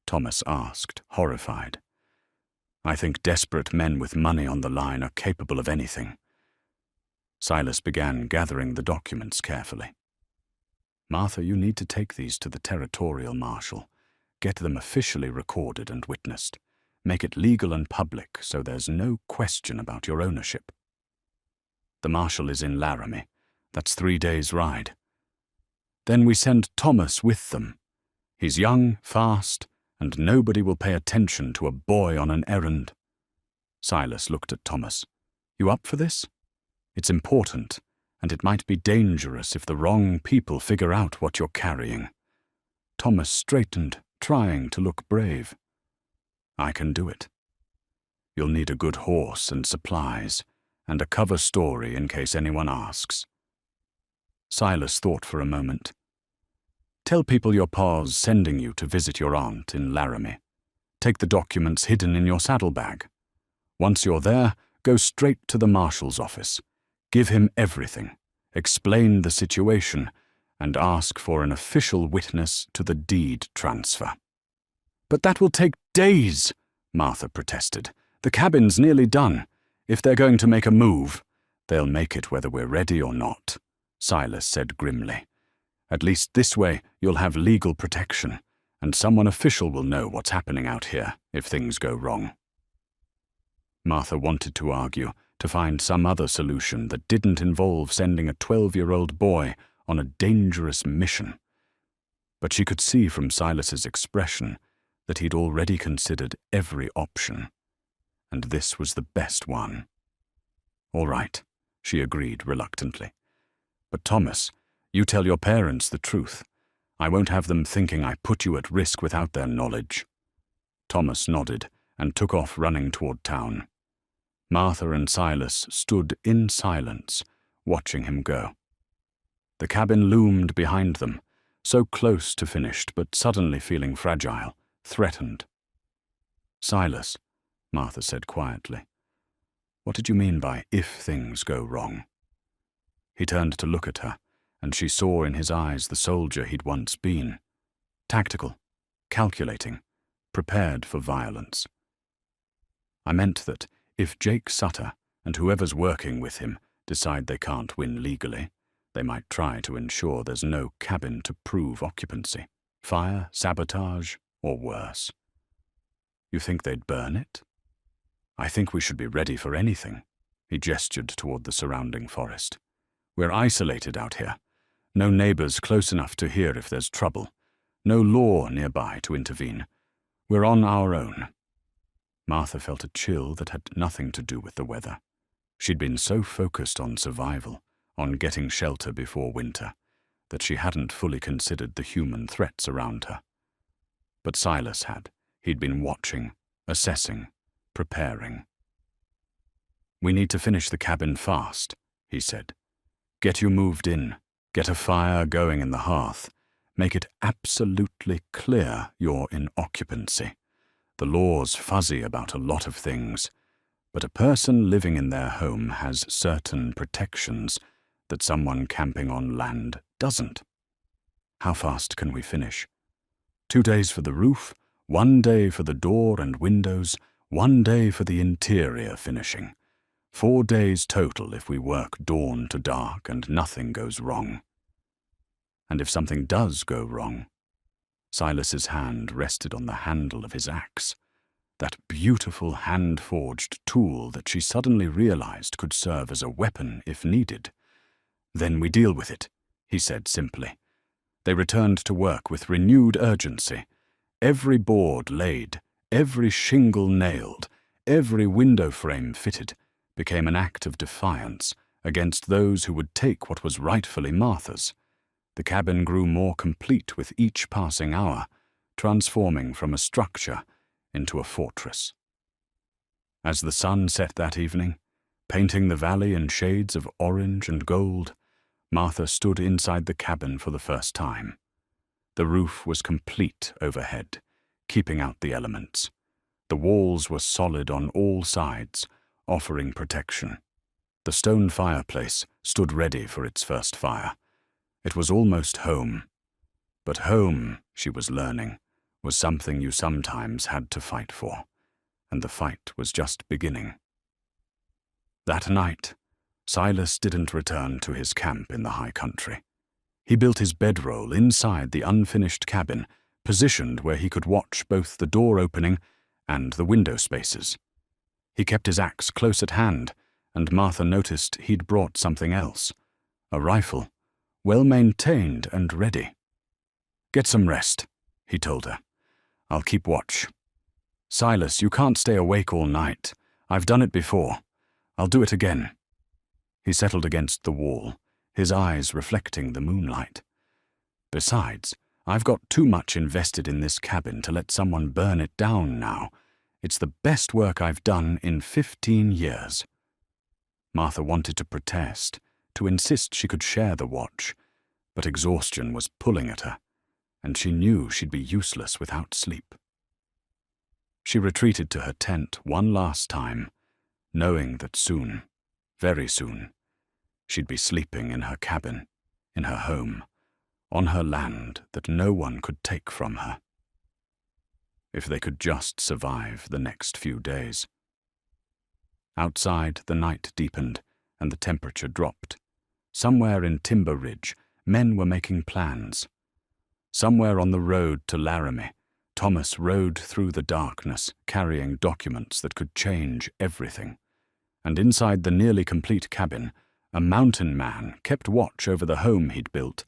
Thomas asked, horrified. "I think desperate men with money on the line are capable of anything." Silas began gathering the documents carefully. "Martha, you need to take these to the territorial marshal. Get them officially recorded and witnessed. Make it legal and public so there's no question about your ownership." "The marshal is in Laramie. That's 3 days' ride." "Then we send Thomas with them. He's young, fast, and nobody will pay attention to a boy on an errand." Silas looked at Thomas. "You up for this? It's important, and it might be dangerous if the wrong people figure out what you're carrying." Thomas straightened, trying to look brave. "I can do it. You'll need a good horse and supplies, and a cover story in case anyone asks." Silas thought for a moment. "Tell people your pa's sending you to visit your aunt in Laramie. Take the documents hidden in your saddlebag. Once you're there, go straight to the marshal's office. Give him everything, explain the situation, and ask for an official witness to the deed transfer." "But that will take days," Martha protested. "The cabin's nearly done. If they're going to make a move, they'll make it whether we're ready or not," Silas said grimly. "At least this way you'll have legal protection, and someone official will know what's happening out here if things go wrong." Martha wanted to argue, to find some other solution that didn't involve sending a 12-year-old boy on a dangerous mission. But she could see from Silas's expression that he'd already considered every option, and this was the best one. "All right," she agreed reluctantly. "But Thomas, you tell your parents the truth. I won't have them thinking I put you at risk without their knowledge." Thomas nodded and took off running toward town. Martha and Silas stood in silence, watching him go. The cabin loomed behind them, so close to finished, but suddenly feeling fragile, threatened. "Silas," Martha said quietly, "what did you mean by 'if things go wrong'?" He turned to look at her, and she saw in his eyes the soldier he'd once been. Tactical, calculating, prepared for violence. "I meant that if Jake Sutter and whoever's working with him decide they can't win legally, they might try to ensure there's no cabin to prove occupancy. Fire, sabotage, or worse." "You think they'd burn it?" "I think we should be ready for anything." He gestured toward the surrounding forest. "We're isolated out here. No neighbors close enough to hear if there's trouble. No law nearby to intervene. We're on our own." Martha felt a chill that had nothing to do with the weather. She'd been so focused on survival, on getting shelter before winter, that she hadn't fully considered the human threats around her. But Silas had. He'd been watching, assessing, preparing. "We need to finish the cabin fast," he said. "Get you moved in, get a fire going in the hearth, make it absolutely clear you're in occupancy. The law's fuzzy about a lot of things, but a person living in their home has certain protections that someone camping on land doesn't." "How fast can we finish?" 2 days for the roof, 1 day for the door and windows, 1 day for the interior finishing. 4 days total if we work dawn to dark and nothing goes wrong." "And if something does go wrong?" Silas's hand rested on the handle of his axe, that beautiful hand-forged tool that she suddenly realized could serve as a weapon if needed. "Then we deal with it," he said simply. They returned to work with renewed urgency. Every board laid, every shingle nailed, every window frame fitted became an act of defiance against those who would take what was rightfully Martha's. The cabin grew more complete with each passing hour, transforming from a structure into a fortress. As the sun set that evening, painting the valley in shades of orange and gold, Martha stood inside the cabin for the first time. The roof was complete overhead, keeping out the elements. The walls were solid on all sides, offering protection. The stone fireplace stood ready for its first fire. It was almost home. But home, she was learning, was something you sometimes had to fight for, and the fight was just beginning. That night, Silas didn't return to his camp in the high country. He built his bedroll inside the unfinished cabin, positioned where he could watch both the door opening and the window spaces. He kept his axe close at hand, and Martha noticed he'd brought something else, a rifle, well-maintained and ready. "Get some rest," he told her. "I'll keep watch. Silas, you can't stay awake all night. I've done it before. I'll do it again." He settled against the wall, his eyes reflecting the moonlight. "Besides, I've got too much invested in this cabin to let someone burn it down now. It's the best work I've done in 15 years. Martha wanted to protest, to insist she could share the watch, but exhaustion was pulling at her, and she knew she'd be useless without sleep. She retreated to her tent one last time, knowing that soon, very soon, she'd be sleeping in her cabin, in her home, on her land that no one could take from her. If they could just survive the next few days. Outside, the night deepened, and the temperature dropped. Somewhere in Timber Ridge, men were making plans. Somewhere on the road to Laramie, Thomas rode through the darkness, carrying documents that could change everything. And inside the nearly complete cabin, A mountain man kept watch over the home he'd built,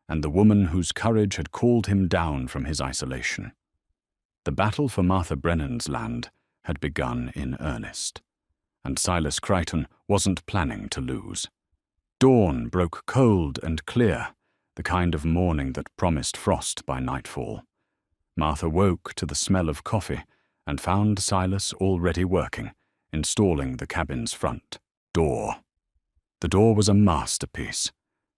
and the woman whose courage had called him down from his isolation. The battle for Martha Brennan's land had begun in earnest, and Silas Crichton wasn't planning to lose. Dawn broke cold and clear, the kind of morning that promised frost by nightfall. Martha woke to the smell of coffee and found Silas already working, installing the cabin's front door. The door was a masterpiece.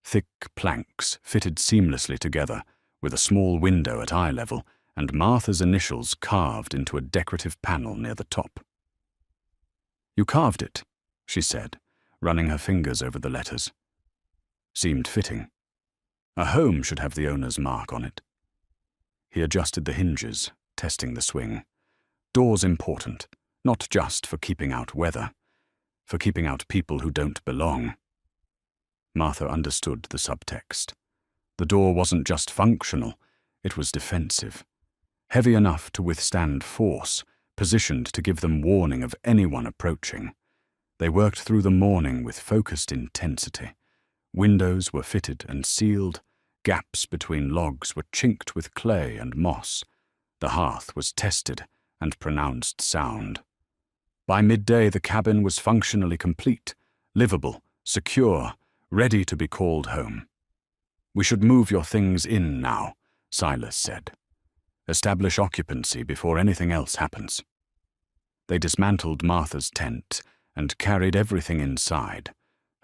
Thick planks fitted seamlessly together, with a small window at eye level and Martha's initials carved into a decorative panel near the top. "You carved it," she said, running her fingers over the letters. Seemed fitting. A home should have the owner's mark on it. He adjusted the hinges, testing the swing. Doors important, not just for keeping out weather, for keeping out people who don't belong. Martha understood the subtext. The door wasn't just functional, it was defensive. Heavy enough to withstand force, positioned to give them warning of anyone approaching. They worked through the morning with focused intensity. Windows were fitted and sealed, gaps between logs were chinked with clay and moss. The hearth was tested and pronounced sound. By midday the cabin was functionally complete, livable, secure, ready to be called home. "We should move your things in now," Silas said. "Establish occupancy before anything else happens." They dismantled Martha's tent and carried everything inside,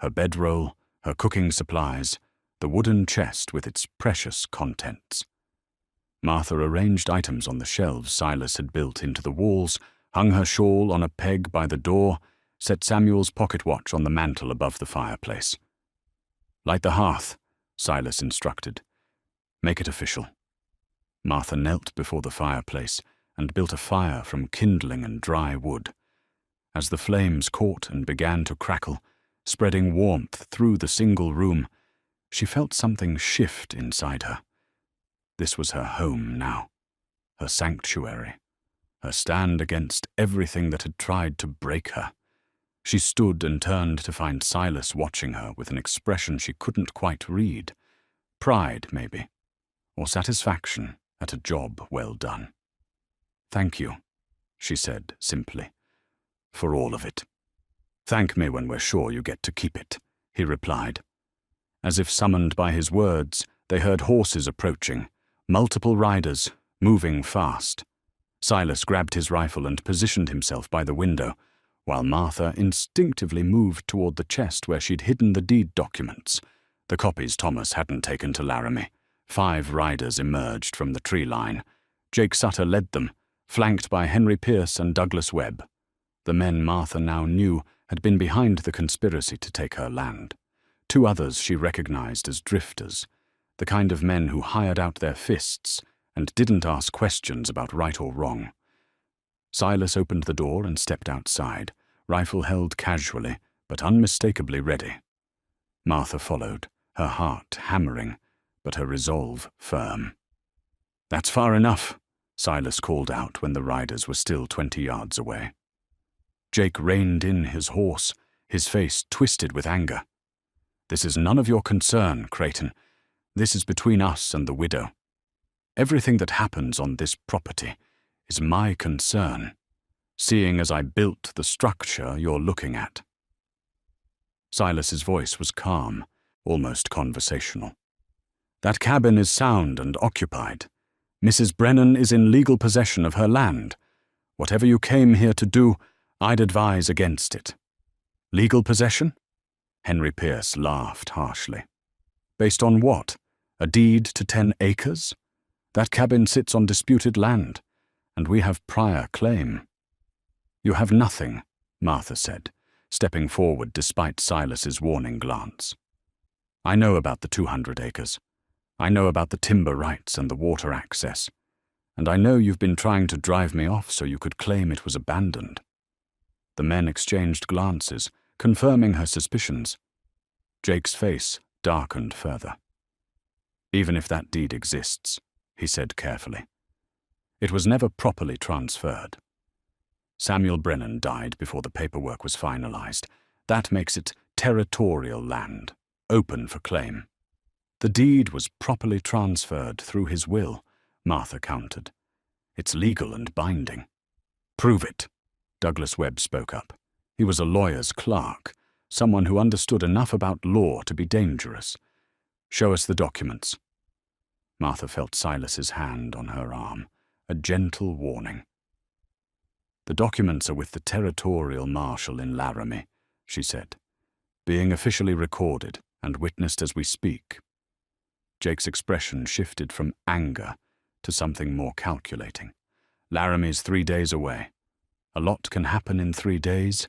her bedroll, her cooking supplies, the wooden chest with its precious contents. Martha arranged items on the shelves Silas had built into the walls, hung her shawl on a peg by the door, set Samuel's pocket watch on the mantel above the fireplace. "Light the hearth," Silas instructed. "Make it official." Martha knelt before the fireplace and built a fire from kindling and dry wood. As the flames caught and began to crackle, spreading warmth through the single room, she felt something shift inside her. This was her home now, her sanctuary, her stand against everything that had tried to break her. She stood and turned to find Silas watching her with an expression she couldn't quite read. Pride, maybe, or satisfaction at a job well done. "Thank you," she said simply, "for all of it." "Thank me when we're sure you get to keep it," he replied. As if summoned by his words, they heard horses approaching, multiple riders, moving fast. Silas grabbed his rifle and positioned himself by the window, while Martha instinctively moved toward the chest where she'd hidden the deed documents, the copies Thomas hadn't taken to Laramie. 5 riders emerged from the tree line. Jake Sutter led them, flanked by Henry Pierce and Douglas Webb. The men Martha now knew had been behind the conspiracy to take her land. 2 others she recognized as drifters, the kind of men who hired out their fists and didn't ask questions about right or wrong. Silas opened the door and stepped outside, rifle held casually, but unmistakably ready. Martha followed, her heart hammering, but her resolve firm. "That's far enough," Silas called out when the riders were still 20 yards away. Jake reined in his horse, his face twisted with anger. "This is none of your concern, Crichton. This is between us and the widow. Everything that happens on this property is my concern, seeing as I built the structure you're looking at." Silas's voice was calm, almost conversational. "That cabin is sound and occupied. Mrs. Brennan is in legal possession of her land. Whatever you came here to do, I'd advise against it." "Legal possession?" Henry Pierce laughed harshly. "Based on what? A deed to 10 acres? That cabin sits on disputed land, and we have prior claim." "You have nothing," Martha said, stepping forward despite Silas's warning glance. "I know about the 200 acres. I know about the timber rights and the water access. And I know you've been trying to drive me off so you could claim it was abandoned." The men exchanged glances, confirming her suspicions. Jake's face darkened further. "Even if that deed exists," he said carefully, "it was never properly transferred. Samuel Brennan died before the paperwork was finalized. That makes it territorial land, open for claim. The deed was properly transferred through his will, Martha countered. It's legal and binding. Prove it, Douglas Webb spoke up. He was a lawyer's clerk, someone who understood enough about law to be dangerous. Show us the documents. Martha felt Silas's hand on her arm, a gentle warning. The documents are with the territorial marshal in Laramie, she said, being officially recorded and witnessed as we speak. Jake's expression shifted from anger to something more calculating. Laramie's 3 days away. A lot can happen in 3 days.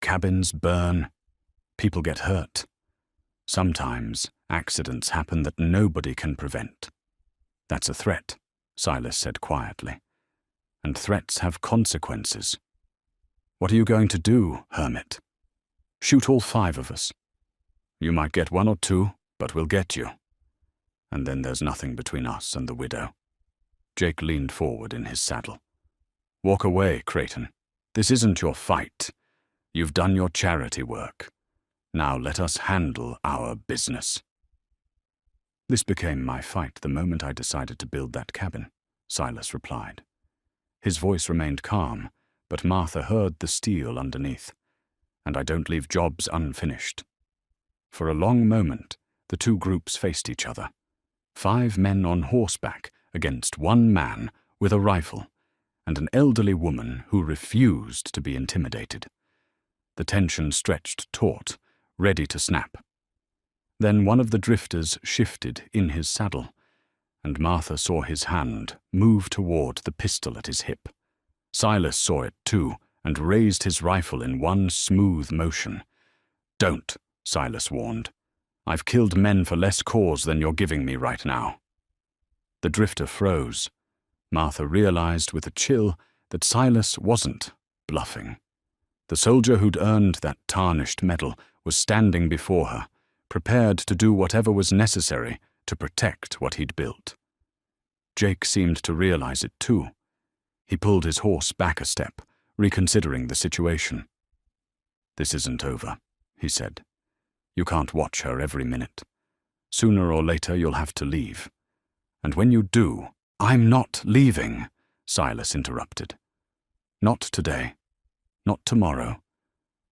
Cabins burn. People get hurt. Sometimes accidents happen that nobody can prevent. That's a threat, Silas said quietly. And threats have consequences. What are you going to do, hermit? Shoot all 5 of us. You might get 1 or 2, but we'll get you. And then there's nothing between us and the widow. Jake leaned forward in his saddle. Walk away, Creighton. This isn't your fight. You've done your charity work. Now let us handle our business. This became my fight the moment I decided to build that cabin, Silas replied. His voice remained calm, but Martha heard the steel underneath. And I don't leave jobs unfinished. For a long moment, the 2 groups faced each other. 5 men on horseback against 1 man with a rifle, and an elderly woman who refused to be intimidated. The tension stretched taut, ready to snap. Then one of the drifters shifted in his saddle, and Martha saw his hand move toward the pistol at his hip. Silas saw it too, and raised his rifle in one smooth motion. Don't, Silas warned. I've killed men for less cause than you're giving me right now. The drifter froze. Martha realized with a chill that Silas wasn't bluffing. The soldier who'd earned that tarnished medal was standing before her, prepared to do whatever was necessary to protect what he'd built. Jake seemed to realize it too. He pulled his horse back a step, reconsidering the situation. This isn't over, he said. You can't watch her every minute. Sooner or later you'll have to leave. And when you do, I'm not leaving, Silas interrupted. Not today. Not tomorrow.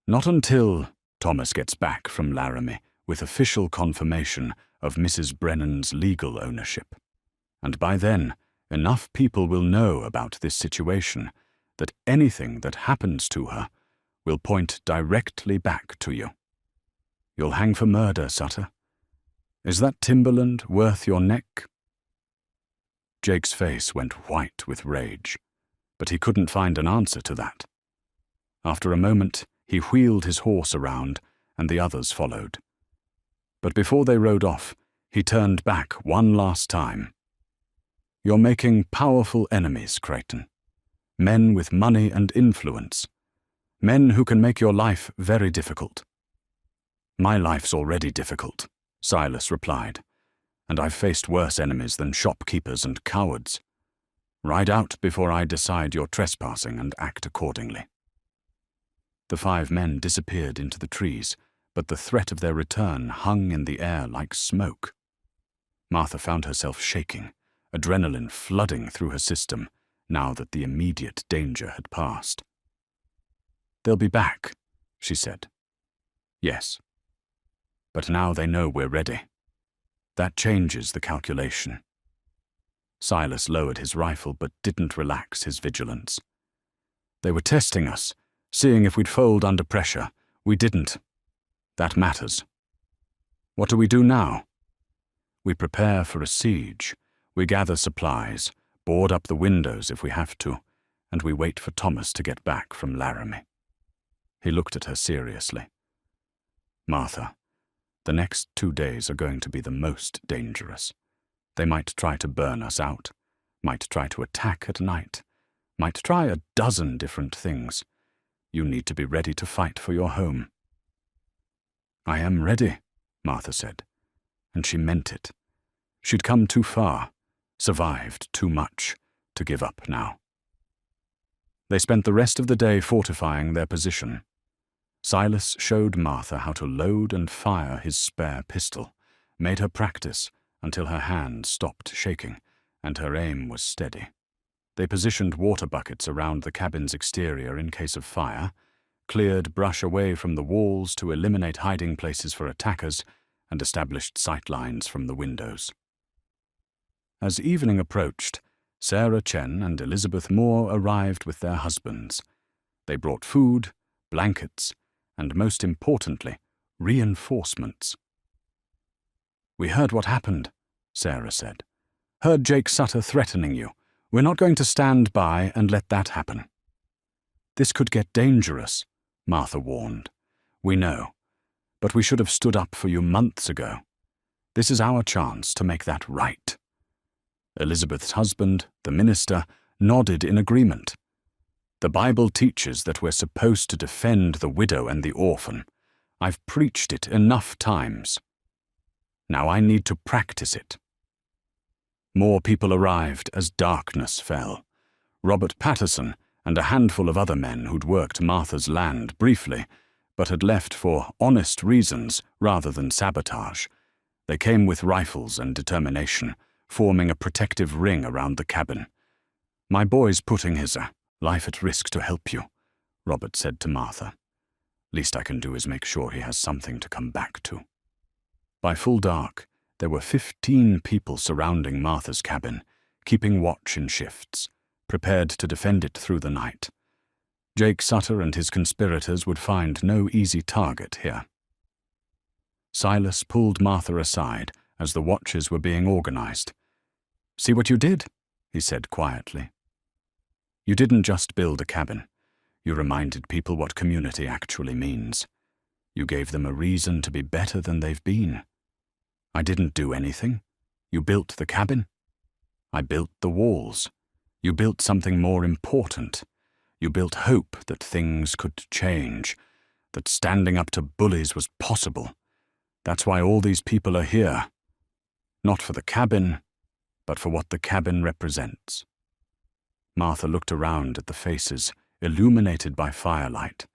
Not until Thomas gets back from Laramie with official confirmation of Mrs. Brennan's legal ownership. And by then, enough people will know about this situation that anything that happens to her will point directly back to you. You'll hang for murder, Sutter. Is that timberland worth your neck? Jake's face went white with rage, but he couldn't find an answer to that. After a moment, he wheeled his horse around, and the others followed. But before they rode off, he turned back one last time. You're making powerful enemies, Creighton. Men with money and influence. Men who can make your life very difficult. My life's already difficult, Silas replied, and I've faced worse enemies than shopkeepers and cowards. Ride out before I decide you're trespassing and act accordingly. The 5 men disappeared into the trees, but the threat of their return hung in the air like smoke. Martha found herself shaking, adrenaline flooding through her system, now that the immediate danger had passed. They'll be back, she said. Yes. But now they know we're ready. That changes the calculation. Silas lowered his rifle but didn't relax his vigilance. They were testing us, seeing if we'd fold under pressure. We didn't. That matters. What do we do now? We prepare for a siege. We gather supplies, board up the windows if we have to, and we wait for Thomas to get back from Laramie. He looked at her seriously. Martha, the next 2 days are going to be the most dangerous. They might try to burn us out, might try to attack at night, might try a dozen different things. You need to be ready to fight for your home. I am ready, Martha said, and she meant it. She'd come too far, survived too much, to give up now. They spent the rest of the day fortifying their position. Silas showed Martha how to load and fire his spare pistol, made her practice until her hand stopped shaking and her aim was steady. They positioned water buckets around the cabin's exterior in case of fire, cleared brush away from the walls to eliminate hiding places for attackers, and established sight lines from the windows. As evening approached, Sarah Chen and Elizabeth Moore arrived with their husbands. They brought food, blankets, and most importantly, reinforcements. "We heard what happened," Sarah said. "Heard Jake Sutter threatening you. We're not going to stand by and let that happen." "This could get dangerous," Martha warned. "We know, but we should have stood up for you months ago. This is our chance to make that right." Elizabeth's husband, the minister, nodded in agreement. "The Bible teaches that we're supposed to defend the widow and the orphan. I've preached it enough times. Now I need to practice it." More people arrived as darkness fell. Robert Patterson and a handful of other men who'd worked Martha's land briefly, but had left for honest reasons rather than sabotage. They came with rifles and determination, forming a protective ring around the cabin. "My boy's putting his life at risk to help you," Robert said to Martha. "Least I can do is make sure he has something to come back to." By full dark, there were 15 people surrounding Martha's cabin, keeping watch in shifts, prepared to defend it through the night. Jake Sutter and his conspirators would find no easy target here. Silas pulled Martha aside as the watches were being organized. "See what you did?" he said quietly. "You didn't just build a cabin. You reminded people what community actually means. You gave them a reason to be better than they've been. I didn't do anything. You built the cabin. I built the walls. You built something more important. You built hope that things could change, that standing up to bullies was possible. That's why all these people are here. Not for the cabin, but for what the cabin represents." Martha looked around at the faces, illuminated by firelight,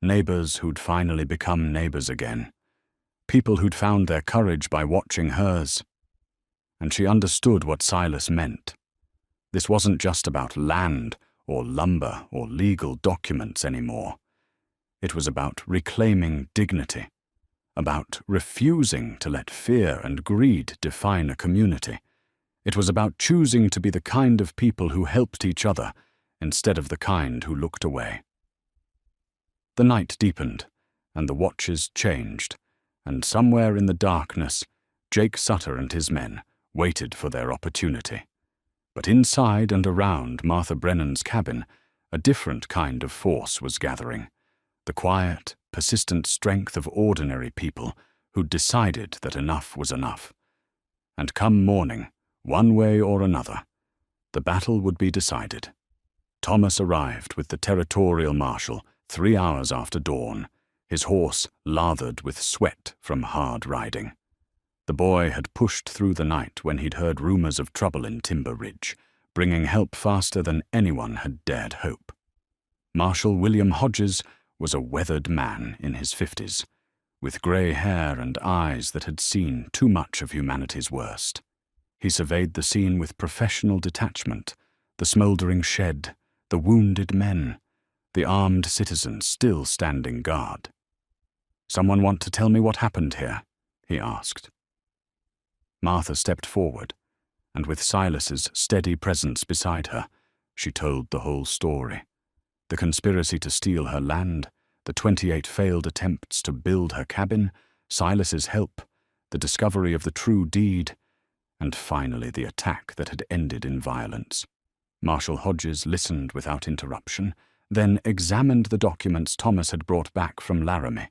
neighbors who'd finally become neighbors again, people who'd found their courage by watching hers. And she understood what Silas meant. This wasn't just about land or lumber or legal documents anymore. It was about reclaiming dignity, about refusing to let fear and greed define a community. It was about choosing to be the kind of people who helped each other instead of the kind who looked away. The night deepened, and the watches changed, and somewhere in the darkness, Jake Sutter and his men waited for their opportunity. But inside and around Martha Brennan's cabin, a different kind of force was gathering, the quiet, persistent strength of ordinary people who'd decided that enough was enough. And come morning, one way or another, the battle would be decided. Thomas arrived with the territorial marshal 3 hours after dawn, his horse lathered with sweat from hard riding. The boy had pushed through the night when he'd heard rumors of trouble in Timber Ridge, bringing help faster than anyone had dared hope. Marshal William Hodges was a weathered man in his 50s, with grey hair and eyes that had seen too much of humanity's worst. He surveyed the scene with professional detachment, the smouldering shed, the wounded men, the armed citizens still standing guard. "Someone want to tell me what happened here?" he asked. Martha stepped forward, and with Silas's steady presence beside her, she told the whole story. The conspiracy to steal her land, the 28 failed attempts to build her cabin, Silas's help, the discovery of the true deed, and finally the attack that had ended in violence. Marshal Hodges listened without interruption, then examined the documents Thomas had brought back from Laramie,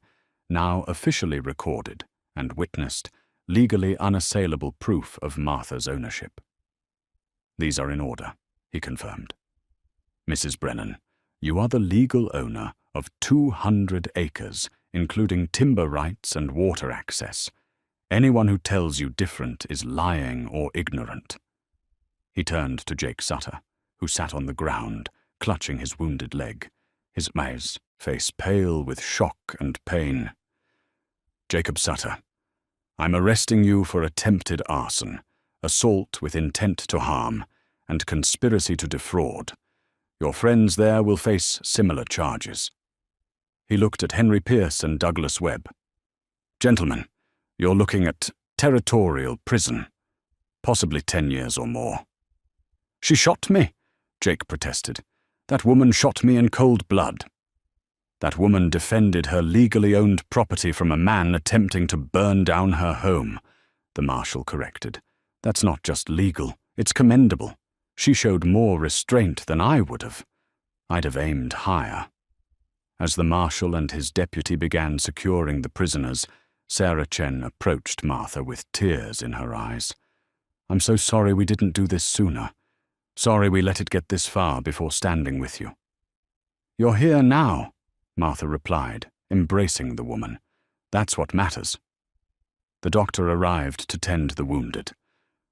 now officially recorded and witnessed, legally unassailable proof of Martha's ownership. "These are in order," he confirmed. "Mrs. Brennan, you are the legal owner of 200 acres, including timber rights and water access. Anyone who tells you different is lying or ignorant." He turned to Jake Sutter, who sat on the ground, clutching his wounded leg, his face pale with shock and pain. "Jacob Sutter, I'm arresting you for attempted arson, assault with intent to harm, and conspiracy to defraud. Your friends there will face similar charges." He looked at Henry Pierce and Douglas Webb. "Gentlemen, you're looking at territorial prison, possibly 10 years or more." "She shot me," Jake protested. "That woman shot me in cold blood." "That woman defended her legally owned property from a man attempting to burn down her home," the marshal corrected. "That's not just legal, it's commendable. She showed more restraint than I would have. I'd have aimed higher." As the marshal and his deputy began securing the prisoners, Sarah Chen approached Martha with tears in her eyes. "I'm so sorry we didn't do this sooner. Sorry we let it get this far before standing with you." "You're here now," Martha replied, embracing the woman. "That's what matters." The doctor arrived to tend the wounded.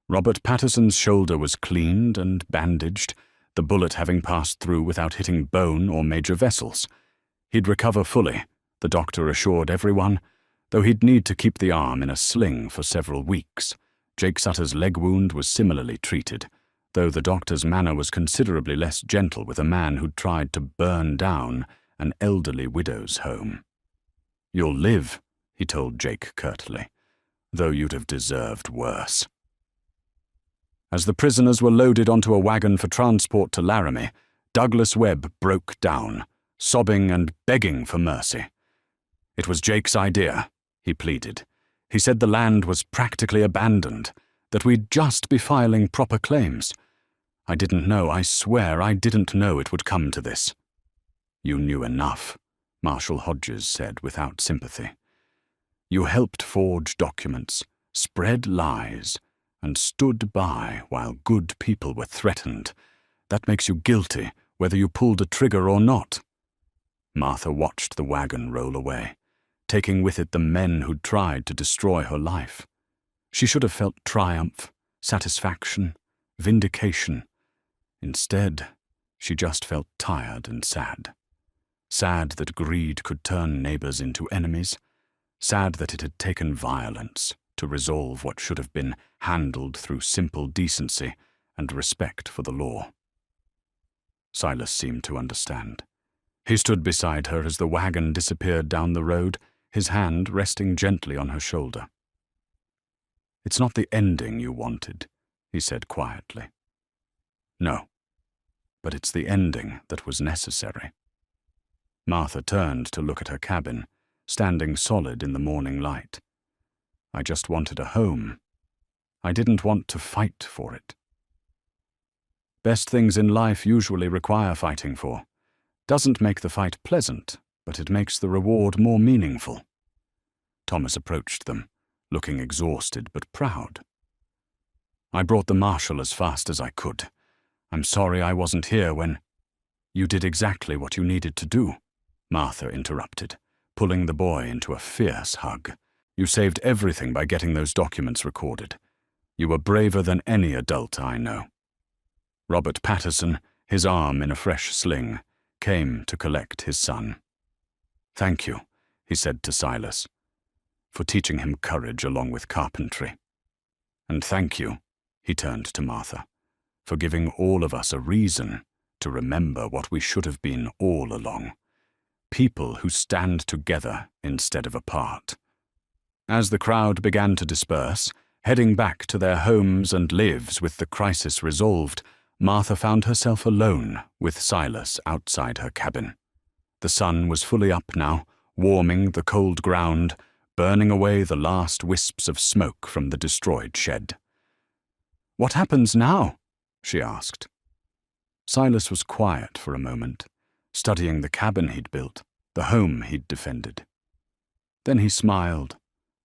Robert Patterson's shoulder was cleaned and bandaged, the bullet having passed through without hitting bone or major vessels. He'd recover fully, the doctor assured everyone, though he'd need to keep the arm in a sling for several weeks. Jake Sutter's leg wound was similarly treated, though the doctor's manner was considerably less gentle with a man who'd tried to burn down an elderly widow's home. "You'll live," he told Jake curtly, "though you'd have deserved worse." As the prisoners were loaded onto a wagon for transport to Laramie, Douglas Webb broke down, sobbing and begging for mercy. "It was Jake's idea," he pleaded. "He said the land was practically abandoned, that we'd just be filing proper claims. I didn't know, I swear I didn't know it would come to this." "You knew enough," Marshal Hodges said without sympathy. "You helped forge documents, spread lies, and stood by while good people were threatened. That makes you guilty, whether you pulled a trigger or not." Martha watched the wagon roll away, taking with it the men who'd tried to destroy her life. She should have felt triumph, satisfaction, vindication. Instead, she just felt tired and sad. Sad that greed could turn neighbors into enemies. Sad that it had taken violence to resolve what should have been handled through simple decency and respect for the law. Silas seemed to understand. He stood beside her as the wagon disappeared down the road, his hand resting gently on her shoulder. "It's not the ending you wanted," he said quietly. "No, but it's the ending that was necessary." Martha turned to look at her cabin, standing solid in the morning light. "I just wanted a home. I didn't want to fight for it." Best things in life usually require fighting for. Doesn't make the fight pleasant, but it makes the reward more meaningful. Thomas approached them, looking exhausted but proud. "I brought the marshal as fast as I could. I'm sorry I wasn't here when—" "You did exactly what you needed to do," Martha interrupted, pulling the boy into a fierce hug. "You saved everything by getting those documents recorded. You were braver than any adult I know." Robert Patterson, his arm in a fresh sling, came to collect his son. "Thank you," he said to Silas, "for teaching him courage along with carpentry. And thank you," he turned to Martha, "for giving all of us a reason to remember what we should have been all along. People who stand together instead of apart." As the crowd began to disperse, heading back to their homes and lives with the crisis resolved, Martha found herself alone with Silas outside her cabin. The sun was fully up now, warming the cold ground, burning away the last wisps of smoke from the destroyed shed. "What happens now?" she asked. Silas was quiet for a moment, studying the cabin he'd built, the home he'd defended. Then he smiled,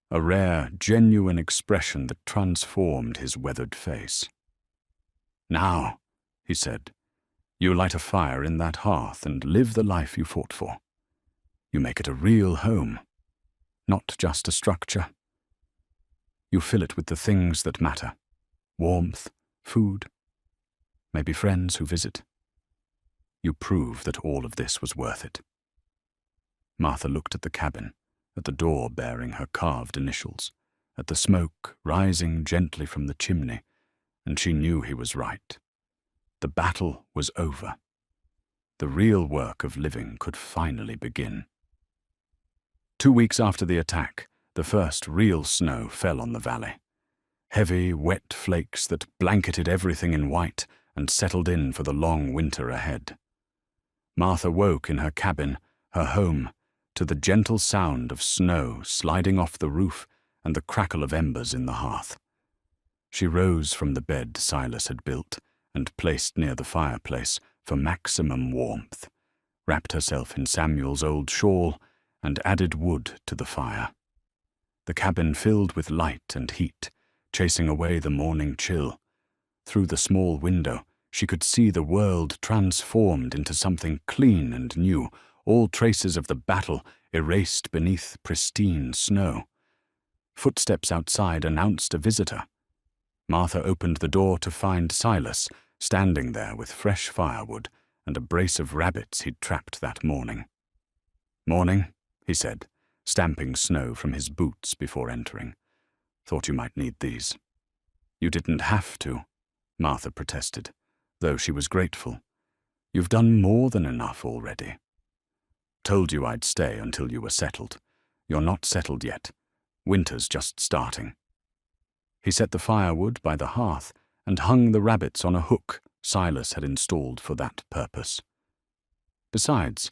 a rare, genuine expression that transformed his weathered face. "Now," he said, "you light a fire in that hearth and live the life you fought for. You make it a real home, not just a structure. You fill it with the things that matter: warmth, food, maybe friends who visit. you prove that all of this was worth it." Martha looked at the cabin, at the door bearing her carved initials, at the smoke rising gently from the chimney, and she knew he was right. The battle was over. The real work of living could finally begin. 2 weeks after the attack, the first real snow fell on the valley. Heavy, wet flakes that blanketed everything in white and settled in for the long winter ahead. Martha woke in her cabin, her home, to the gentle sound of snow sliding off the roof and the crackle of embers in the hearth. She rose from the bed Silas had built and placed near the fireplace for maximum warmth, wrapped herself in Samuel's old shawl, and added wood to the fire. The cabin filled with light and heat, chasing away the morning chill. Through the small window, she could see the world transformed into something clean and new, all traces of the battle erased beneath pristine snow. Footsteps outside announced a visitor. Martha opened the door to find Silas standing there with fresh firewood and a brace of rabbits he'd trapped that morning. "Morning," he said, stamping snow from his boots before entering. "Thought you might need these." "You didn't have to," Martha protested, though she was grateful. "You've done more than enough already." "Told you I'd stay until you were settled. You're not settled yet. Winter's just starting." He set the firewood by the hearth and hung the rabbits on a hook Silas had installed for that purpose. "Besides,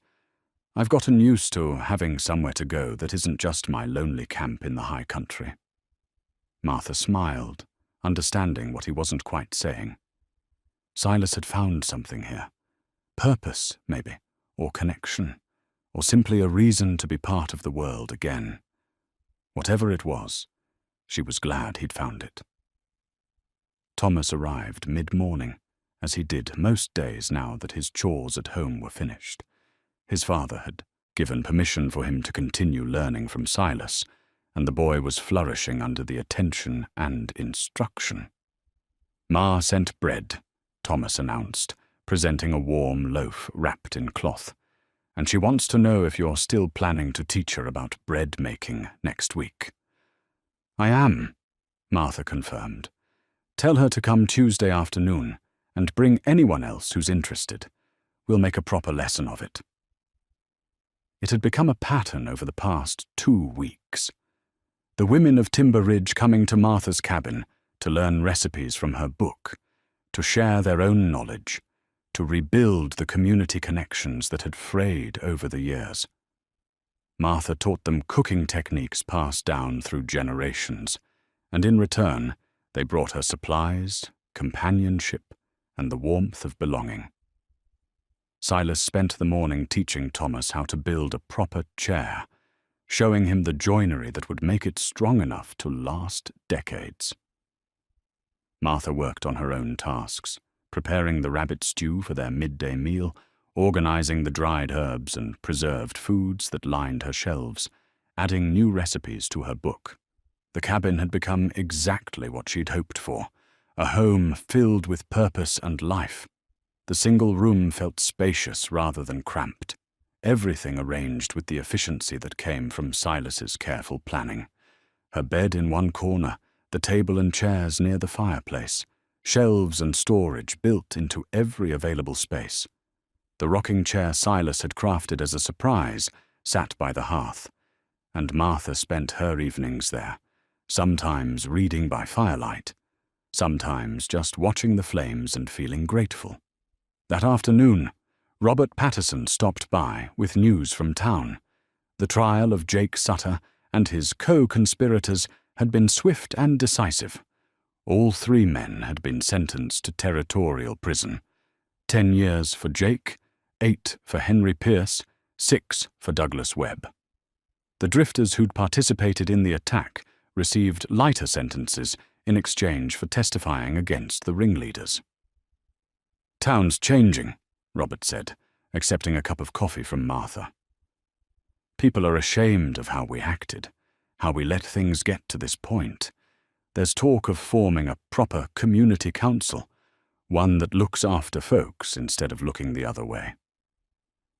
I've gotten used to having somewhere to go that isn't just my lonely camp in the high country." Martha smiled, understanding what he wasn't quite saying. Silas had found something here. Purpose, maybe, or connection, or simply a reason to be part of the world again. Whatever it was, she was glad he'd found it. Thomas arrived mid-morning, as he did most days now that his chores at home were finished. His father had given permission for him to continue learning from Silas, and the boy was flourishing under the attention and instruction. "Ma sent bread," Thomas announced, presenting a warm loaf wrapped in cloth, "and she wants to know if you're still planning to teach her about bread making next week." "I am," Martha confirmed. "Tell her to come Tuesday afternoon, and bring anyone else who's interested. We'll make a proper lesson of it." It had become a pattern over the past 2 weeks. The women of Timber Ridge coming to Martha's cabin to learn recipes from her book, to share their own knowledge, to rebuild the community connections that had frayed over the years. Martha taught them cooking techniques passed down through generations, and in return, they brought her supplies, companionship, and the warmth of belonging. Silas spent the morning teaching Thomas how to build a proper chair, showing him the joinery that would make it strong enough to last decades. Martha worked on her own tasks, preparing the rabbit stew for their midday meal, organizing the dried herbs and preserved foods that lined her shelves, adding new recipes to her book. The cabin had become exactly what she'd hoped for, a home filled with purpose and life. The single room felt spacious rather than cramped, everything arranged with the efficiency that came from Silas's careful planning. Her bed in one corner, the table and chairs near the fireplace, shelves and storage built into every available space. The rocking chair Silas had crafted as a surprise sat by the hearth, and Martha spent her evenings there, sometimes reading by firelight, sometimes just watching the flames and feeling grateful. That afternoon, Robert Patterson stopped by with news from town. The trial of Jake Sutter and his co-conspirators had been swift and decisive. All 3 men had been sentenced to territorial prison. 10 years for Jake, 8 for Henry Pierce, 6 for Douglas Webb. The drifters who'd participated in the attack received lighter sentences in exchange for testifying against the ringleaders. "Town's changing," Robert said, accepting a cup of coffee from Martha. "People are ashamed of how we acted, how we let things get to this point. There's talk of forming a proper community council, one that looks after folks instead of looking the other way."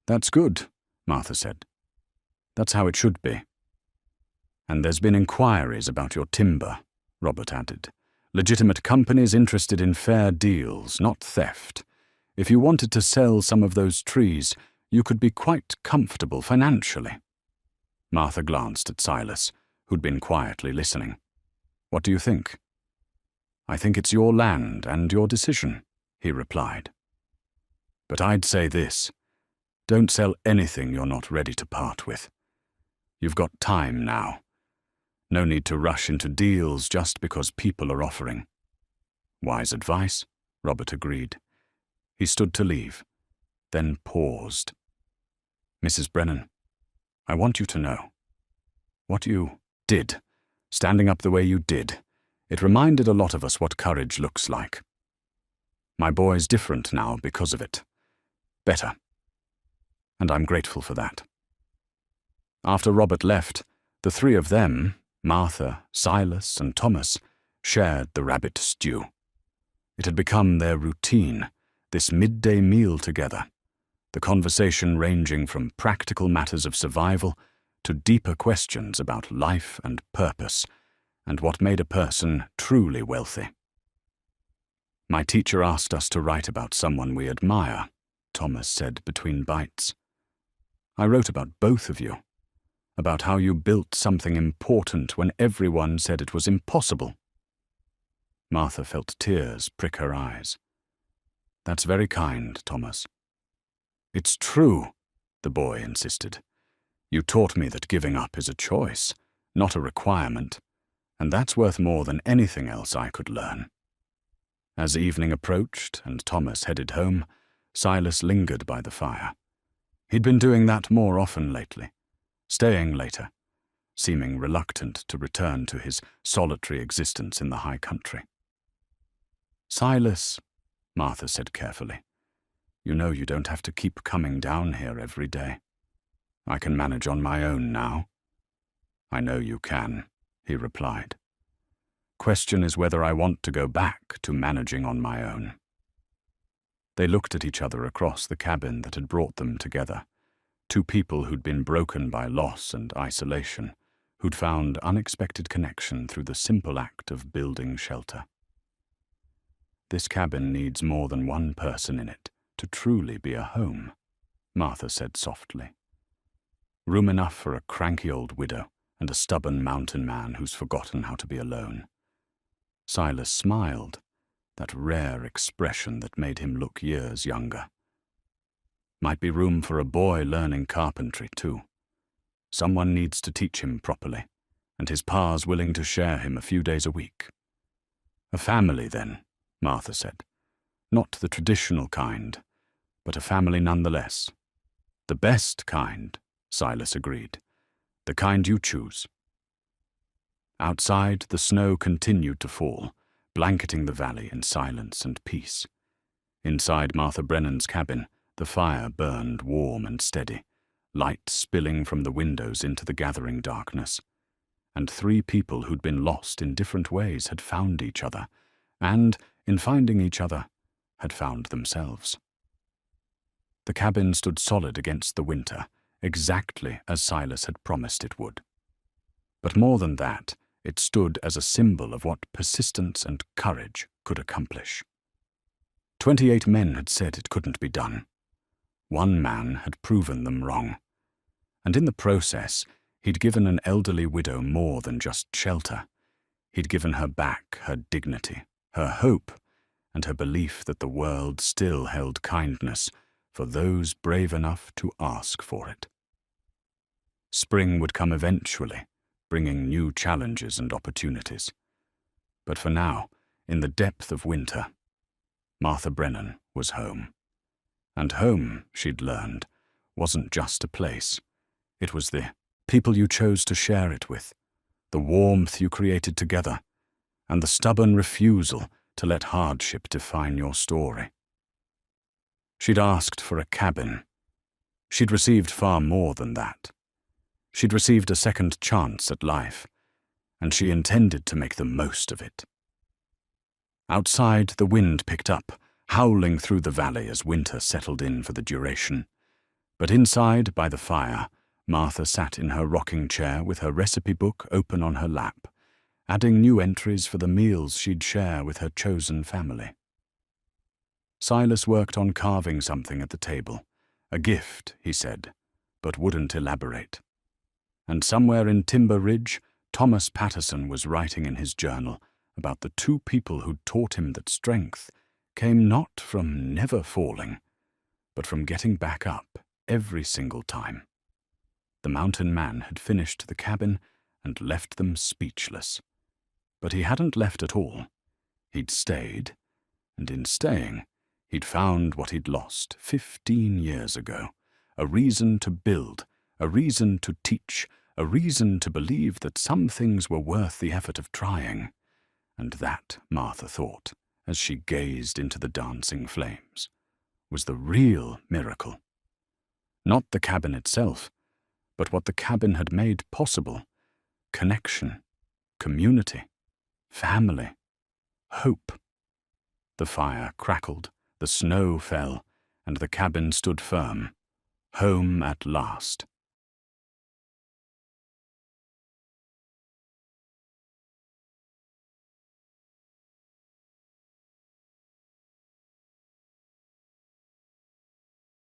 "That's good," Martha said. "That's how it should be." "And there's been inquiries about your timber," Robert added. "Legitimate companies interested in fair deals, not theft. If you wanted to sell some of those trees, you could be quite comfortable financially." Martha glanced at Silas, who'd been quietly listening. "What do you think?" "I think it's your land and your decision," he replied. "But I'd say this. Don't sell anything you're not ready to part with. You've got time now. No need to rush into deals just because people are offering." "Wise advice," Robert agreed. He stood to leave, then paused. "Mrs. Brennan, I want you to know. What you did, standing up the way you did, it reminded a lot of us what courage looks like. My boy's different now because of it. Better. And I'm grateful for that." After Robert left, the three of them, Martha, Silas, and Thomas, shared the rabbit stew. It had become their routine, this midday meal together, the conversation ranging from practical matters of survival to deeper questions about life and purpose, and what made a person truly wealthy. "My teacher asked us to write about someone we admire," Thomas said between bites. "I wrote about both of you, about how you built something important when everyone said it was impossible." Martha felt tears prick her eyes. "That's very kind, Thomas." "It's true," the boy insisted. "You taught me that giving up is a choice, not a requirement, and that's worth more than anything else I could learn." As evening approached and Thomas headed home, Silas lingered by the fire. He'd been doing that more often lately, staying later, seeming reluctant to return to his solitary existence in the high country. "Silas," Martha said carefully, "you know you don't have to keep coming down here every day. I can manage on my own now." "I know you can," he replied. "Question is whether I want to go back to managing on my own." They looked at each other across the cabin that had brought them together, two people who'd been broken by loss and isolation, who'd found unexpected connection through the simple act of building shelter. "This cabin needs more than one person in it to truly be a home," Martha said softly. "Room enough for a cranky old widow and a stubborn mountain man who's forgotten how to be alone." Silas smiled, that rare expression that made him look years younger. "Might be room for a boy learning carpentry, too. Someone needs to teach him properly, and his pa's willing to share him a few days a week." "A family, then," Martha said. "Not the traditional kind, but a family nonetheless." "The best kind," Silas agreed. "The kind you choose." Outside, the snow continued to fall, blanketing the valley in silence and peace. Inside Martha Brennan's cabin, the fire burned warm and steady, light spilling from the windows into the gathering darkness. And three people who'd been lost in different ways had found each other, and, in finding each other, had found themselves. The cabin stood solid against the winter, exactly as Silas had promised it would. But more than that, it stood as a symbol of what persistence and courage could accomplish. 28 men had said it couldn't be done. One man had proven them wrong. And in the process, he'd given an elderly widow more than just shelter. He'd given her back her dignity, her hope, and her belief that the world still held kindness for those brave enough to ask for it. Spring would come eventually, bringing new challenges and opportunities. But for now, in the depth of winter, Martha Brennan was home. And home, she'd learned, wasn't just a place. It was the people you chose to share it with, the warmth you created together, and the stubborn refusal to let hardship define your story. She'd asked for a cabin. She'd received far more than that. She'd received a second chance at life, and she intended to make the most of it. Outside, the wind picked up, howling through the valley as winter settled in for the duration. But inside, by the fire, Martha sat in her rocking chair with her recipe book open on her lap, adding new entries for the meals she'd share with her chosen family. Silas worked on carving something at the table. A gift, he said, but wouldn't elaborate. And somewhere in Timber Ridge, Thomas Patterson was writing in his journal about the two people who'd taught him that strength came not from never falling, but from getting back up every single time. The mountain man had finished the cabin and left them speechless. But he hadn't left at all. He'd stayed, and in staying, he'd found what he'd lost 15 years ago, a reason to build, a reason to teach, a reason to believe that some things were worth the effort of trying. And that, Martha thought, as she gazed into the dancing flames, was the real miracle. Not the cabin itself, but what the cabin had made possible: connection, community, family, hope. The fire crackled, the snow fell, and the cabin stood firm, home at last.